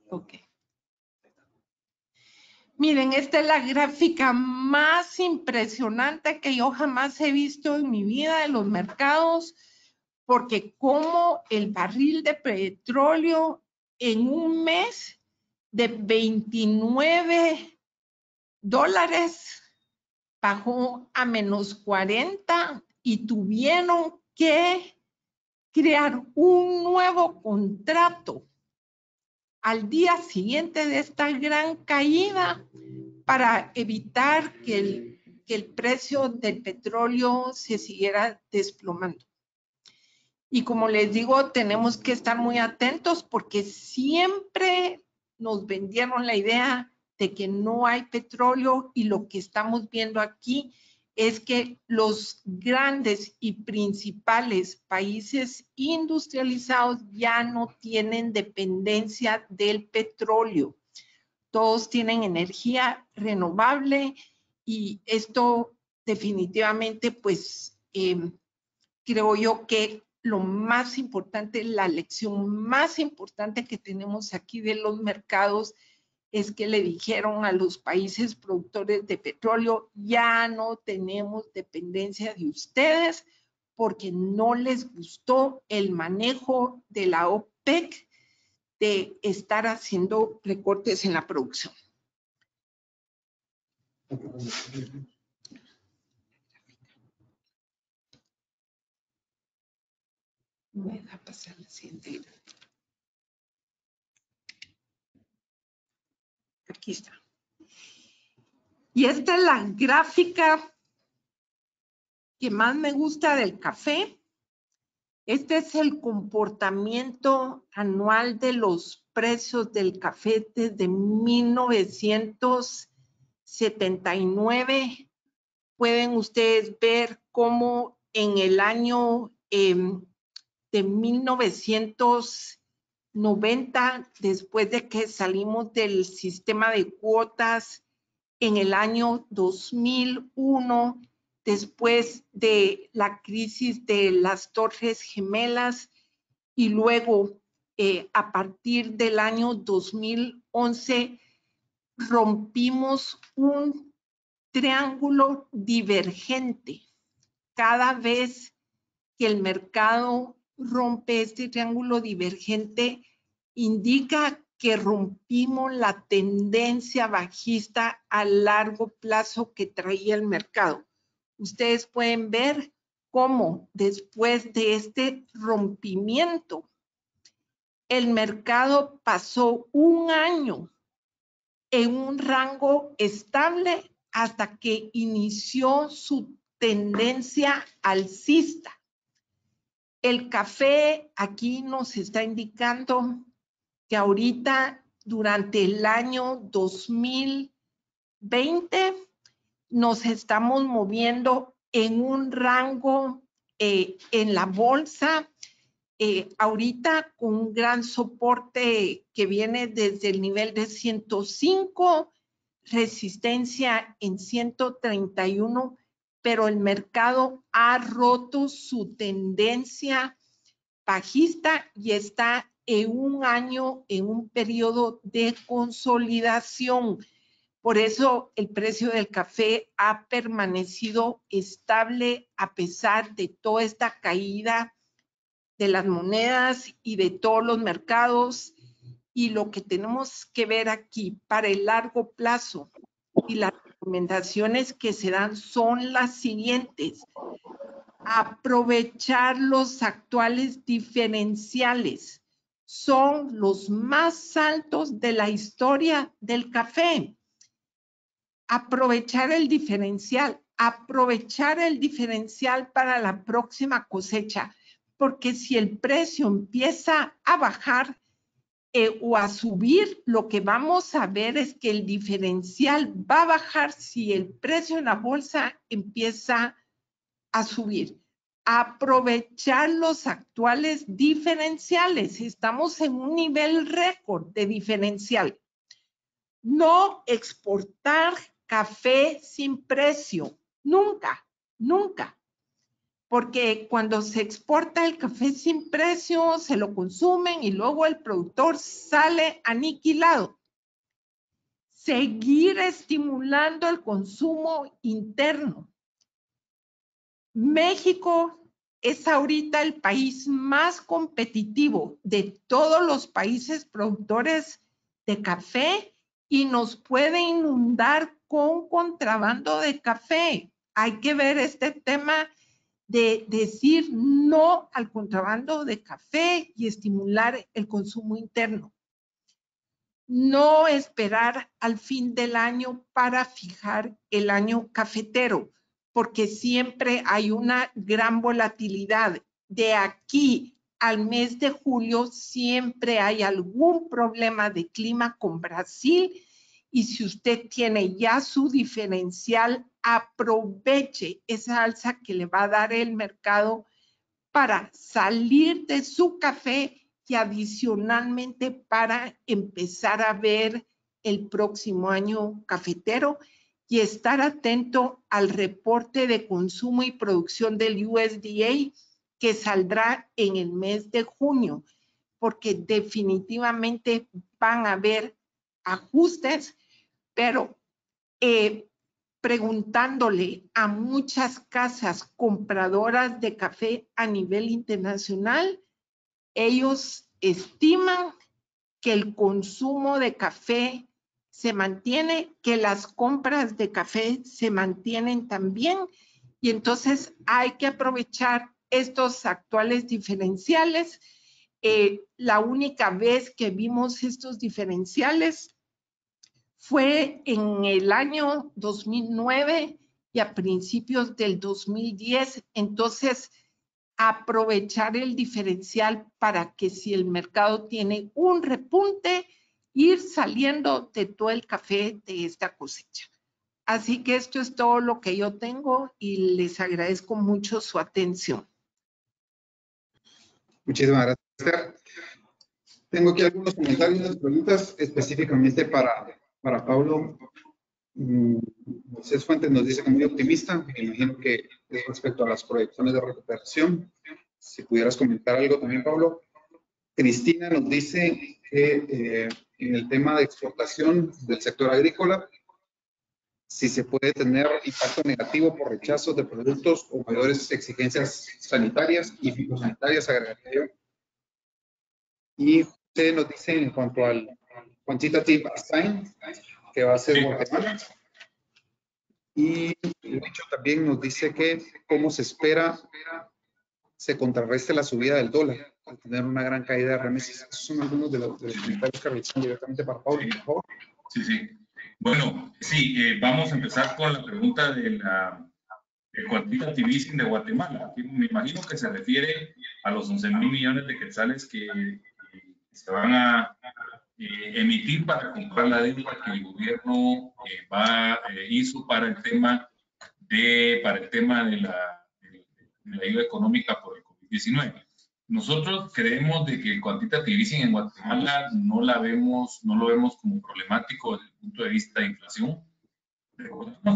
Speaker 4: Okay. Miren, esta es la gráfica más impresionante que yo jamás he visto en mi vida de los mercados, porque como el barril de petróleo en un mes de $29 bajó a -40 y tuvieron que crear un nuevo contrato al día siguiente de esta gran caída para evitar que el precio del petróleo se siguiera desplomando. Y como les digo, tenemos que estar muy atentos porque siempre nos vendieron la idea de que no hay petróleo y lo que estamos viendo aquí es que los grandes y principales países industrializados ya no tienen dependencia del petróleo. Todos tienen energía renovable y esto definitivamente, pues, creo yo que lo más importante, la lección más importante que tenemos aquí de los mercados es que le dijeron a los países productores de petróleo, ya no tenemos dependencia de ustedes porque no les gustó el manejo de la OPEC de estar haciendo recortes en la producción. Me da pasar la siguiente. Aquí está. Y esta es la gráfica que más me gusta del café. Este es el comportamiento anual de los precios del café desde 1979. Pueden ustedes ver cómo en el año de 1990, después de que salimos del sistema de cuotas, en el año 2001, después de la crisis de las Torres Gemelas, y luego a partir del año 2011 rompimos un triángulo divergente. Cada vez que el mercado rompe este triángulo divergente, indica que rompimos la tendencia bajista a largo plazo que traía el mercado. Ustedes pueden ver cómo después de este rompimiento, el mercado pasó un año en un rango estable hasta que inició su tendencia alcista. El café aquí nos está indicando que ahorita durante el año 2020 nos estamos moviendo en un rango en la bolsa, ahorita con un gran soporte que viene desde el nivel de 105, resistencia en 131, pero el mercado ha roto su tendencia bajista y está en un año, en un periodo de consolidación. Por eso el precio del café ha permanecido estable a pesar de toda esta caída de las monedas y de todos los mercados. Y lo que tenemos que ver aquí para el largo plazo y las recomendaciones que se dan son las siguientes. Aprovechar los actuales diferenciales. Son los más altos de la historia del café. Aprovechar el diferencial para la próxima cosecha, porque si el precio empieza a bajar o a subir, lo que vamos a ver es que el diferencial va a bajar si el precio en la bolsa empieza a subir. aprovechar los actuales diferenciales. Estamos en un nivel récord de diferencial. No exportar café sin precio. Nunca, nunca. Porque cuando se exporta el café sin precio, se lo consumen y luego el productor sale aniquilado. Seguir estimulando el consumo interno. México es ahorita el país más competitivo de todos los países productores de café y nos puede inundar con contrabando de café. Hay que ver este tema de decir no al contrabando de café y estimular el consumo interno. No esperar al fin del año para fijar el año cafetero, porque siempre hay una gran volatilidad. De aquí al mes de julio siempre hay algún problema de clima con Brasil y si usted tiene ya su diferencial, aproveche esa alza que le va a dar el mercado para salir de su café y adicionalmente para empezar a ver el próximo año cafetero y estar atento al reporte de consumo y producción del USDA que saldrá en el mes de junio, porque definitivamente van a haber ajustes, pero preguntándole a muchas casas compradoras de café a nivel internacional, ellos estiman que el consumo de café se mantiene, que las compras de café se mantienen también, y entonces hay que aprovechar estos actuales diferenciales. La única vez que vimos estos diferenciales fue en el año 2009 y a principios del 2010, entonces aprovechar el diferencial para que si el mercado tiene un repunte, ir saliendo de todo el café de esta cosecha. Así que esto es todo lo que yo tengo y les agradezco mucho su atención.
Speaker 2: Muchísimas gracias. Tengo aquí algunos comentarios, unas preguntas específicamente para Pablo. Moisés Fuentes nos dice que muy optimista, me imagino que es respecto a las proyecciones de recuperación. Si pudieras comentar algo también, Pablo. Cristina nos dice que en el tema de exportación del sector agrícola, si se puede tener impacto negativo por rechazos de productos o mayores exigencias sanitarias y fitosanitarias, agregaría yo. Y usted nos dice en cuanto al quantitative assign, que va a ser Guatemala. Y Lucho también nos dice que cómo se espera se contrarreste la subida del dólar al tener una gran caída de remesas. Esos son algunos de los comentarios que realizan directamente para Pablo, por favor.
Speaker 3: Sí. Bueno, sí, vamos a empezar con la pregunta del quantitative easing de Guatemala. Aquí me imagino que se refiere a los 11,000 millones de quetzales que se van a emitir para comprar la deuda que el gobierno hizo para el tema de la ayuda económica por el COVID-19. Nosotros creemos de que el quantitative easing en Guatemala no lo vemos como problemático desde el punto de vista de inflación.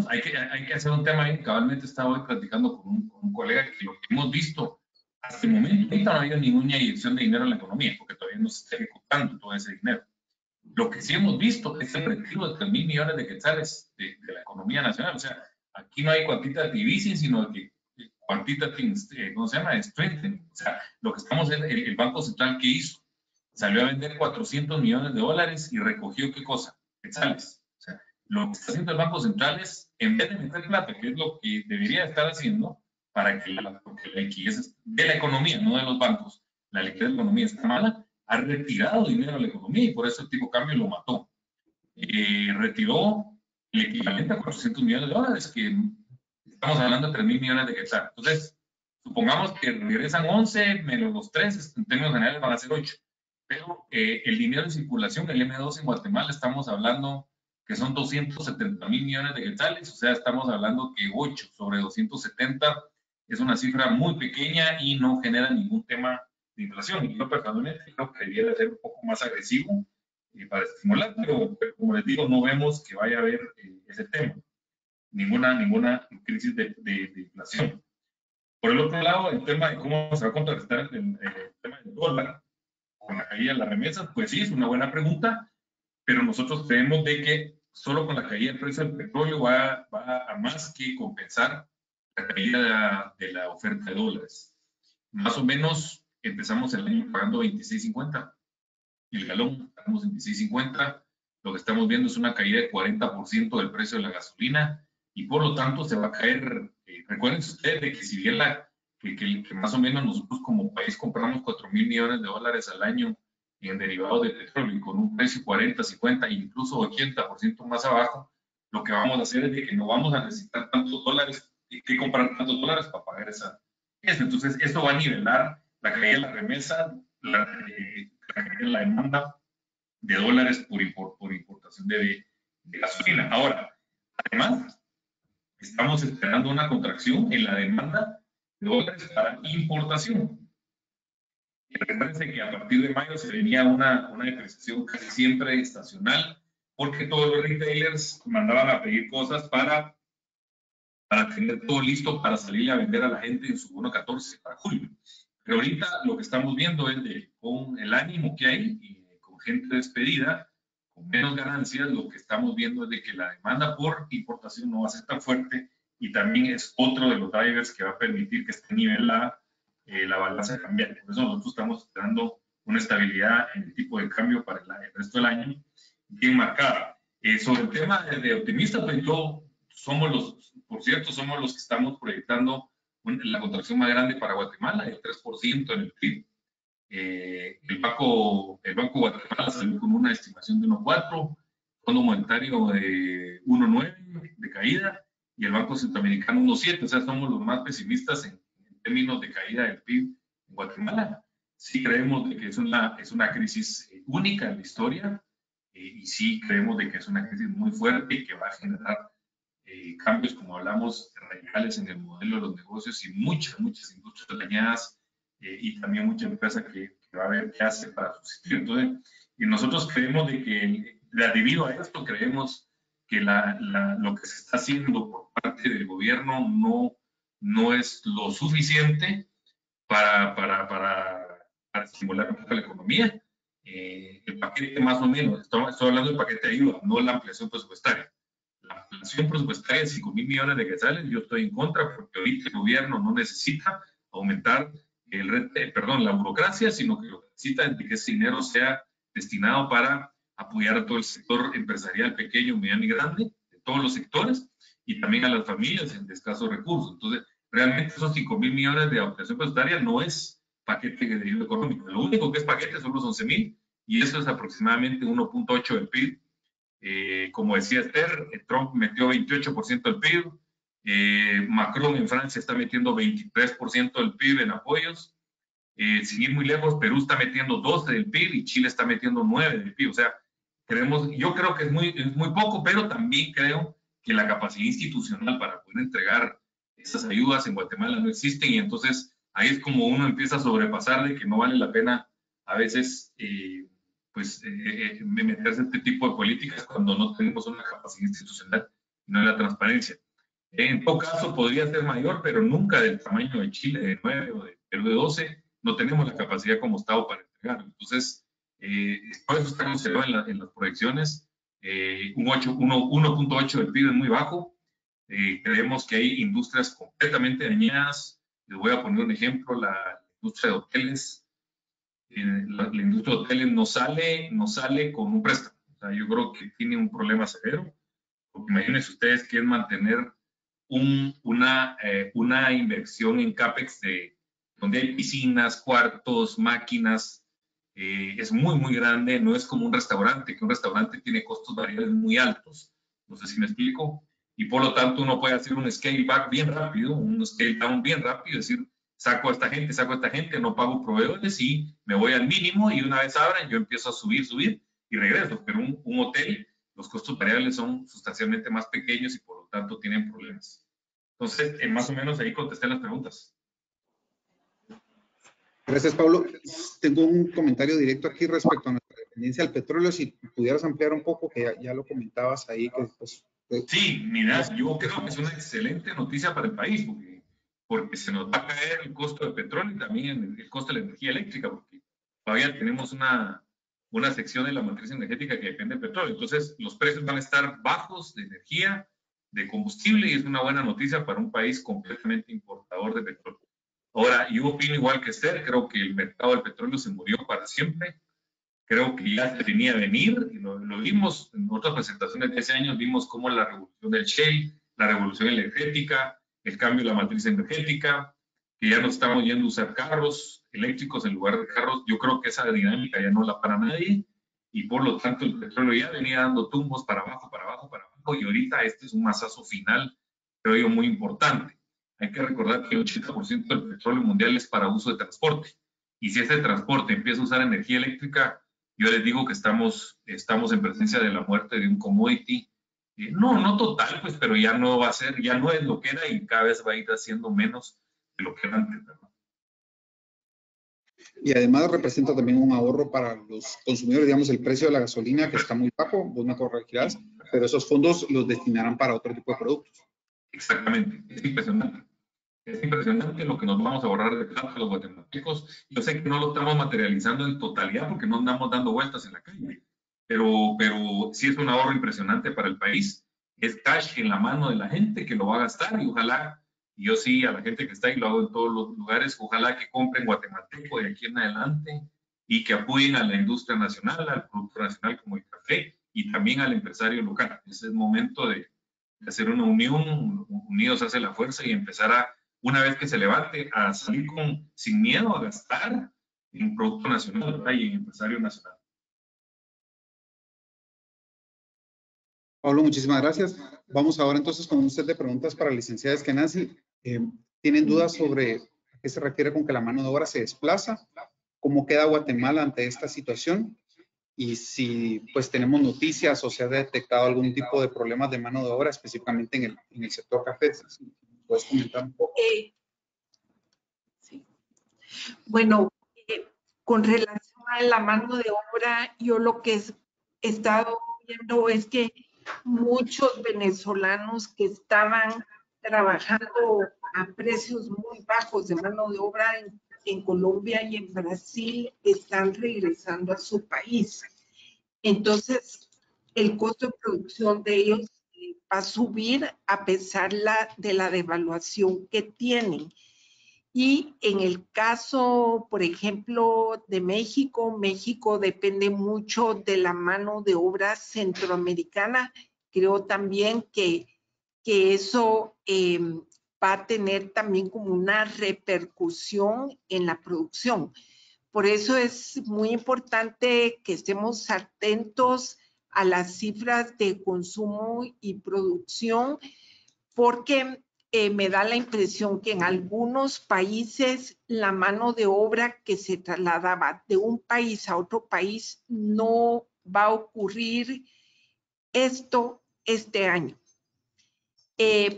Speaker 3: Hay que hacer un tema ahí. Cabalmente estaba hoy platicando con un colega que lo que hemos visto hasta el momento ahorita no ha habido ninguna inyección de dinero en la economía porque todavía no se está ejecutando todo ese dinero. Lo que sí hemos visto es el retiro de 3,000 millones de quetzales de la economía nacional. O sea, aquí no hay quantitative easing, sino que quantitative, ¿cómo se llama? Strengthening. O sea, lo que estamos en el Banco Central, ¿qué hizo? Salió a vender 400 millones de dólares y recogió, ¿qué cosa? Quetzales. O sea, lo que está haciendo el Banco Central es, en vez de meter plata, que es lo que debería estar haciendo, para que porque la liquidez de la economía, no de los bancos, la liquidez de la economía está mala, ha retirado dinero a la economía y por eso el tipo de cambio lo mató. Retiró el equivalente a 400 millones de dólares, que estamos hablando de 3,000 millones de quetzales. Entonces, supongamos que regresan 11 menos los 3, en términos generales van a ser 8. Pero el dinero en circulación, el M2 en Guatemala, estamos hablando que son 270,000 millones de quetzales, o sea, estamos hablando que 8 sobre 270 es una cifra muy pequeña y no genera ningún tema de inflación. Y yo personalmente creo que debería ser un poco más agresivo para estimular, pero como les digo, no vemos que vaya a haber ese tema, ninguna crisis de inflación. Por el otro lado, el tema de cómo se va a contrarrestar el tema del dólar con la caída de las remesas, pues sí, es una buena pregunta, pero nosotros creemos de que solo con la caída del precio del petróleo va a más que compensar la caída de la oferta de dólares. Más o menos empezamos el año pagando 26.50 el galón, estamos en 16.50, lo que estamos viendo es una caída de 40% del precio de la gasolina y por lo tanto se va a caer, recuerden ustedes de que si bien que más o menos nosotros como país compramos 4.000 millones de dólares al año en derivados de petróleo y con un precio 40, 50, incluso 80% más abajo, lo que vamos a hacer es de que no vamos a necesitar tantos dólares, que comprar tantos dólares para pagar eso. Entonces, esto va a nivelar la caída de la remesa, la demanda de dólares por importación de gasolina. Ahora, además, estamos esperando una contracción en la demanda de dólares para importación. Y recuerden que a partir de mayo se venía una depreciación casi siempre estacional, porque todos los retailers mandaban a pedir cosas para tener todo listo para salir a vender a la gente en su bono 14 para julio. Pero ahorita lo que estamos viendo es de con el ánimo que hay y con gente despedida, con menos ganancias, lo que estamos viendo es de que la demanda por importación no va a ser tan fuerte y también es otro de los drivers que va a permitir que esté nivelada la balanza cambiaria. Por eso nosotros estamos esperando una estabilidad en el tipo de cambio para el resto del año bien marcada. Sobre el tema de optimista, pues por cierto, somos los que estamos proyectando la contracción más grande para Guatemala, el 3% en el PIB. El Banco Guatemala salió con una estimación de 1.4, Fondo Monetario de 1.9 de caída y el Banco Centroamericano 1.7, o sea, somos los más pesimistas en términos de caída del PIB en Guatemala. Sí creemos de que es una crisis única en la historia y sí creemos de que es una crisis muy fuerte y que va a generar cambios, como hablamos, radicales en el modelo de los negocios y muchas industrias dañadas y también mucha empresa que va a ver qué hace para subsistir. Entonces, y nosotros creemos de que, debido a esto, creemos que lo que se está haciendo por parte del gobierno no es lo suficiente para estimular un poco la economía. El paquete más o menos, estoy hablando del paquete de ayuda, no la ampliación presupuestaria. La ampliación presupuestaria de 5.000 millones de quetzales, yo estoy en contra porque ahorita el gobierno no necesita aumentar la burocracia, sino que lo que necesita es que ese dinero sea destinado para apoyar a todo el sector empresarial pequeño, mediano y grande, de todos los sectores, y también a las familias en escasos recursos. Entonces, realmente esos 5.000 millones de ampliación presupuestaria no es paquete de ayuda económico. Lo único que es paquete son los 11.000, y eso es aproximadamente 1.8 del PIB. Como decía Esther, Trump metió 28% del PIB, Macron en Francia está metiendo 23% del PIB en apoyos, sin ir muy lejos, Perú está metiendo 12% del PIB y Chile está metiendo 9% del PIB. O sea, yo creo que es muy poco, pero también creo que la capacidad institucional para poder entregar esas ayudas en Guatemala no existen y entonces ahí es como uno empieza a sobrepasar de que no vale la pena a veces meterse en este tipo de políticas cuando no tenemos una capacidad institucional y no hay la transparencia. En todo caso podría ser mayor, pero nunca del tamaño de Chile de 9 o de Perú de 12. No tenemos la capacidad como Estado para entregar. Entonces, por eso estamos en las proyecciones. 1.8 del PIB es muy bajo. Creemos que hay industrias completamente dañadas. Les voy a poner un ejemplo, la industria de hoteles. La industria de hoteles no sale con un préstamo. O sea, yo creo que tiene un problema severo. Porque imagínense ustedes que es mantener una inversión en CAPEX donde hay piscinas, cuartos, máquinas, es muy grande, no es como un restaurante, que un restaurante tiene costos variables muy altos. No sé si me explico. Y por lo tanto uno puede hacer un scale back bien rápido, un scale down bien rápido, es decir, saco a esta gente, no pago proveedores y me voy al mínimo y una vez abran yo empiezo a subir y regreso. Pero un hotel, los costos variables son sustancialmente más pequeños y por lo tanto tienen problemas. Entonces, más o menos ahí contesté las preguntas.
Speaker 2: Gracias, Pablo. Tengo un comentario directo aquí respecto a nuestra dependencia del petróleo. Si pudieras ampliar un poco, que ya lo comentabas ahí. Que, pues,
Speaker 3: sí, mira, yo creo que es una excelente noticia para el país, porque se nos va a caer el costo del petróleo y también el costo de la energía eléctrica, porque todavía tenemos una sección de la matriz energética que depende del petróleo. Entonces, los precios van a estar bajos de energía, de combustible, y es una buena noticia para un país completamente importador de petróleo. Ahora, yo opino igual que Esther, creo que el mercado del petróleo se murió para siempre. Creo que ya se venía a venir, y lo vimos en otras presentaciones de ese año, vimos cómo la revolución del shale, la revolución energética, el cambio de la matriz energética, que ya no estamos yendo a usar carros eléctricos en lugar de carros. Yo creo que esa dinámica ya no la para nadie, y por lo tanto el petróleo ya venía dando tumbos para abajo, para abajo, para abajo, y ahorita este es un mazazo final, creo yo, muy importante. Hay que recordar que el 80% del petróleo mundial es para uso de transporte, y si ese transporte empieza a usar energía eléctrica, yo les digo que estamos en presencia de la muerte de un commodity, no total, pues, pero ya no va a ser, ya no es lo que era y cada vez va a ir haciendo menos de lo que era antes, ¿verdad?
Speaker 2: Y además representa también un ahorro para los consumidores, digamos, el precio de la gasolina que está muy bajo, vos me corregirás, pero esos fondos los destinarán para otro tipo de productos.
Speaker 3: Exactamente, es impresionante. Es impresionante lo que nos vamos a ahorrar de plata los guatemaltecos. Yo sé que no lo estamos materializando en totalidad porque no andamos dando vueltas en la calle, pero sí es un ahorro impresionante para el país. Es cash en la mano de la gente que lo va a gastar, y ojalá, y yo sí, a la gente que está ahí, lo hago en todos los lugares, ojalá que compren guatemalteco de aquí en adelante y que apoyen a la industria nacional, al producto nacional como el café, y también al empresario local. Es el momento de hacer una unión, unidos hace la fuerza, y empezar a, una vez que se levante, a salir sin miedo a gastar en producto nacional, ¿verdad? Y en empresario nacional.
Speaker 2: Pablo, muchísimas gracias. Vamos ahora entonces con un set de preguntas para la licenciada Eskenazi. ¿Tienen dudas sobre a qué se refiere con que la mano de obra se desplaza? ¿Cómo queda Guatemala ante esta situación? Y si pues tenemos noticias o se ha detectado algún tipo de problemas de mano de obra específicamente en el sector café. ¿Puedes comentar un poco?
Speaker 4: Sí. Bueno, con relación a la mano de obra, yo lo que he estado viendo es que muchos venezolanos que estaban trabajando a precios muy bajos de mano de obra en Colombia y en Brasil están regresando a su país. Entonces, el costo de producción de ellos va a subir a pesar de la devaluación que tienen. Y en el caso, por ejemplo, de México, México depende mucho de la mano de obra centroamericana. Creo también que eso va a tener también como una repercusión en la producción. Por eso es muy importante que estemos atentos a las cifras de consumo y producción, porque me da la impresión que en algunos países la mano de obra que se trasladaba de un país a otro país no va a ocurrir esto este año.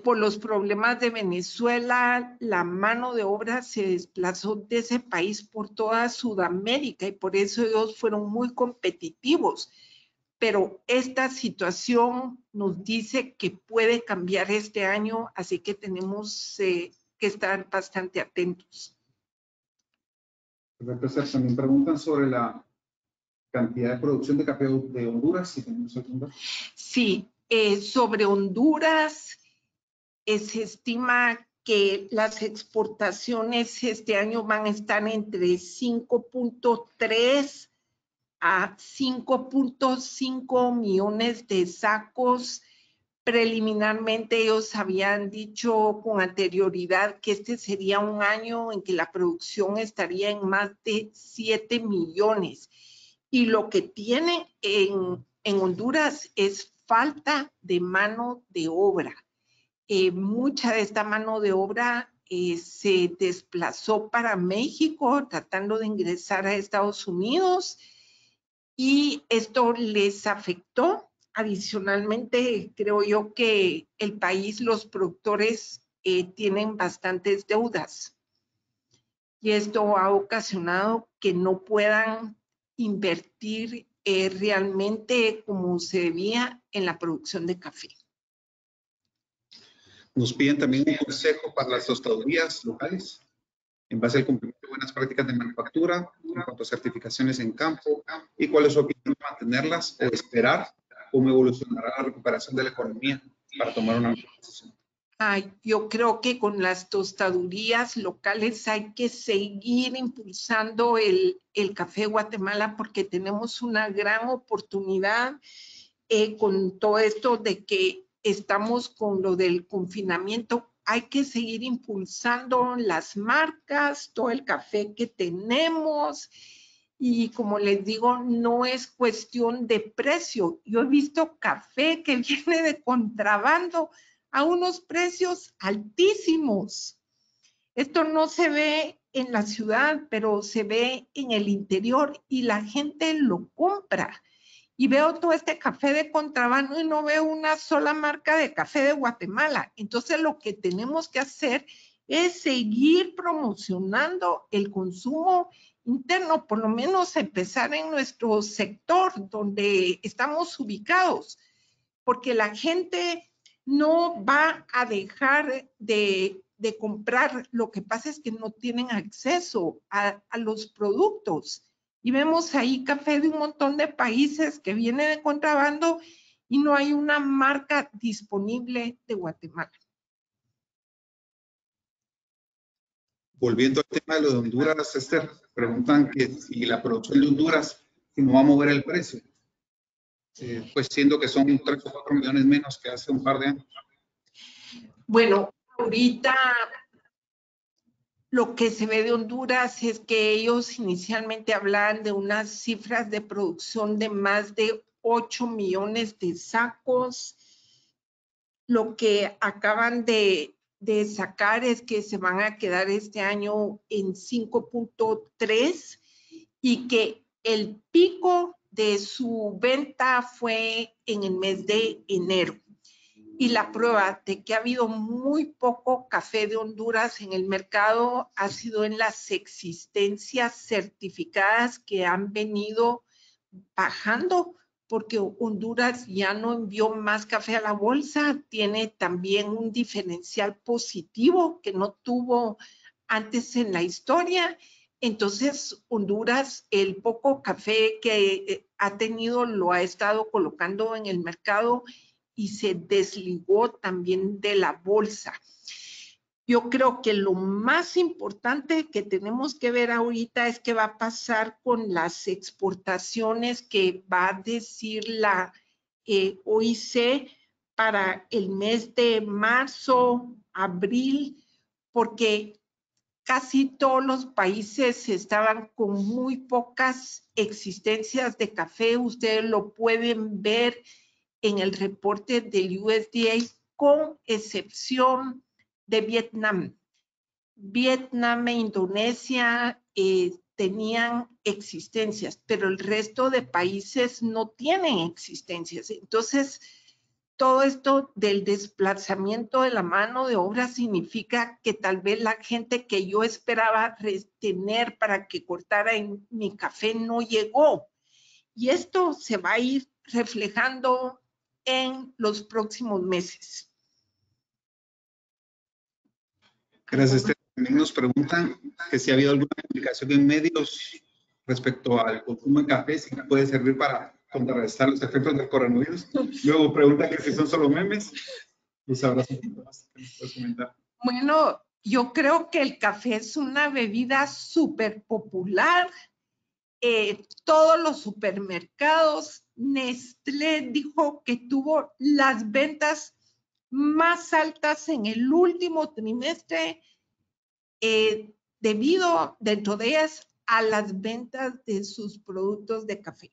Speaker 4: Por los problemas de Venezuela, la mano de obra se desplazó de ese país por toda Sudamérica y por eso ellos fueron muy competitivos. Pero esta situación nos dice que puede cambiar este año, así que tenemos que estar bastante atentos.
Speaker 2: Perfecto. También preguntan sobre la cantidad de producción de café de Honduras, si tenemos algún dato.
Speaker 4: Sí, sobre Honduras se estima que las exportaciones este año van a estar entre 5.3 a 5.5 millones de sacos. Preliminarmente ellos habían dicho con anterioridad que este sería un año en que la producción estaría en más de 7 millones. Y lo que tienen en Honduras es falta de mano de obra. Mucha de esta mano de obra se desplazó para México tratando de ingresar a Estados Unidos, y esto les afectó. Adicionalmente, creo yo que el país, los productores tienen bastantes deudas. Y esto ha ocasionado que no puedan invertir realmente como se debía en la producción de café.
Speaker 2: Nos piden también un consejo para las tostadurías locales en base al cumplimiento de buenas prácticas de manufactura, en cuanto a certificaciones en campo, y cuál es su opinión de mantenerlas o esperar cómo evolucionará la recuperación de la economía para tomar una mejor decisión.
Speaker 4: Yo creo que con las tostadurías locales hay que seguir impulsando el café Guatemala porque tenemos una gran oportunidad con todo esto de que estamos con lo del confinamiento. Hay que seguir impulsando las marcas, todo el café que tenemos. Y como les digo, no es cuestión de precio. Yo he visto café que viene de contrabando a unos precios altísimos. Esto no se ve en la ciudad, pero se ve en el interior y la gente lo compra. Y veo todo este café de contrabando y no veo una sola marca de café de Guatemala. Entonces, lo que tenemos que hacer es seguir promocionando el consumo interno, por lo menos empezar en nuestro sector donde estamos ubicados, porque la gente no va a dejar de comprar. Lo que pasa es que no tienen acceso a los productos. Y vemos ahí café de un montón de países que viene de contrabando y no hay una marca disponible de Guatemala.
Speaker 2: Volviendo al tema de lo de Honduras, Esther, preguntan que si la producción de Honduras si no va a mover el precio, pues siendo que son 3 o 4 millones menos que hace un par de años.
Speaker 4: Bueno, ahorita lo que se ve de Honduras es que ellos inicialmente hablaban de unas cifras de producción de más de 8 millones de sacos. Lo que acaban de sacar es que se van a quedar este año en 5.3 y que el pico de su venta fue en el mes de enero. Y la prueba de que ha habido muy poco café de Honduras en el mercado ha sido en las existencias certificadas que han venido bajando, porque Honduras ya no envió más café a la bolsa, tiene también un diferencial positivo que no tuvo antes en la historia. Entonces, Honduras, el poco café que ha tenido, lo ha estado colocando en el mercado y se desligó también de la bolsa. Yo creo que lo más importante que tenemos que ver ahorita es qué va a pasar con las exportaciones que va a decir la OIC para el mes de marzo, abril, porque casi todos los países estaban con muy pocas existencias de café. Ustedes lo pueden ver en el reporte del USDA, con excepción de Vietnam. Vietnam e Indonesia tenían existencias, pero el resto de países no tienen existencias. Entonces, todo esto del desplazamiento de la mano de obra significa que tal vez la gente que yo esperaba tener para que cortara en mi café no llegó. Y esto se va a ir reflejando en los próximos meses.
Speaker 2: Gracias, Esther. También nos preguntan que si ha habido alguna publicación en medios respecto al consumo de café, si puede servir para contrarrestar los efectos del coronavirus. Luego preguntan que si son solo memes. Pues sabrás un poquito más que nos puedes comentar.
Speaker 4: Bueno, yo creo que el café es una bebida súper popular. Todos los supermercados, Nestlé dijo que tuvo las ventas más altas en el último trimestre debido, dentro de ellas, a las ventas de sus productos de café.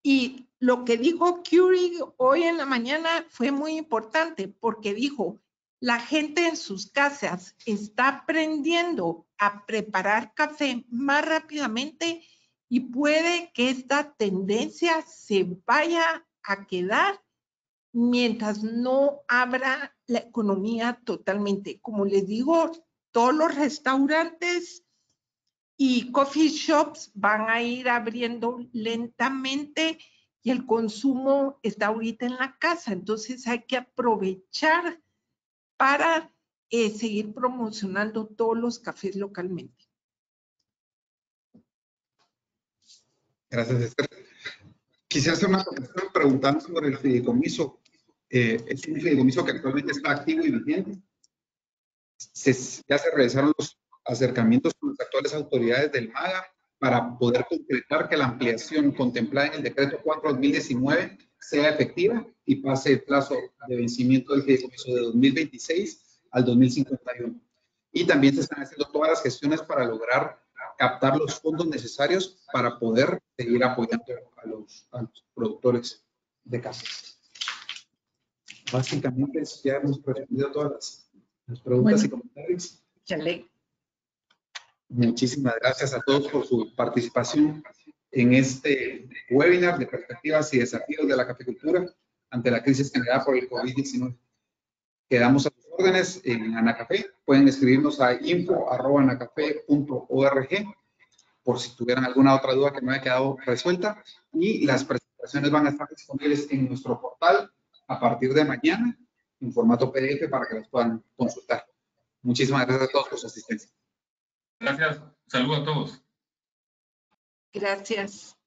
Speaker 4: Y lo que dijo Keurig hoy en la mañana fue muy importante porque dijo, la gente en sus casas está aprendiendo a preparar café más rápidamente y puede que esta tendencia se vaya a quedar mientras no abra la economía totalmente. Como les digo, todos los restaurantes y coffee shops van a ir abriendo lentamente y el consumo está ahorita en la casa. Entonces hay que aprovechar para seguir promocionando todos los cafés localmente.
Speaker 2: Gracias, Esther. Quisiera hacer una cuestión preguntando sobre el fideicomiso. Es un fideicomiso que actualmente está activo y vigente. Ya se realizaron los acercamientos con las actuales autoridades del MAGA para poder concretar que la ampliación contemplada en el decreto 4/2019 sea efectiva y pase el plazo de vencimiento del fideicomiso de 2026 al 2051. Y también se están haciendo todas las gestiones para lograr captar los fondos necesarios para poder seguir apoyando a los productores de café. Básicamente ya hemos respondido todas las preguntas y comentarios.
Speaker 4: Chale.
Speaker 2: Muchísimas gracias a todos por su participación en este webinar de perspectivas y desafíos de la caficultura ante la crisis generada por el COVID-19. Quedamos a sus órdenes en Anacafé. Pueden escribirnos a info@anacafé.org por si tuvieran alguna otra duda que no haya quedado resuelta. Y las presentaciones van a estar disponibles en nuestro portal a partir de mañana en formato PDF para que las puedan consultar. Muchísimas gracias a todos por su asistencia.
Speaker 3: Gracias. Saludos a todos.
Speaker 4: Gracias.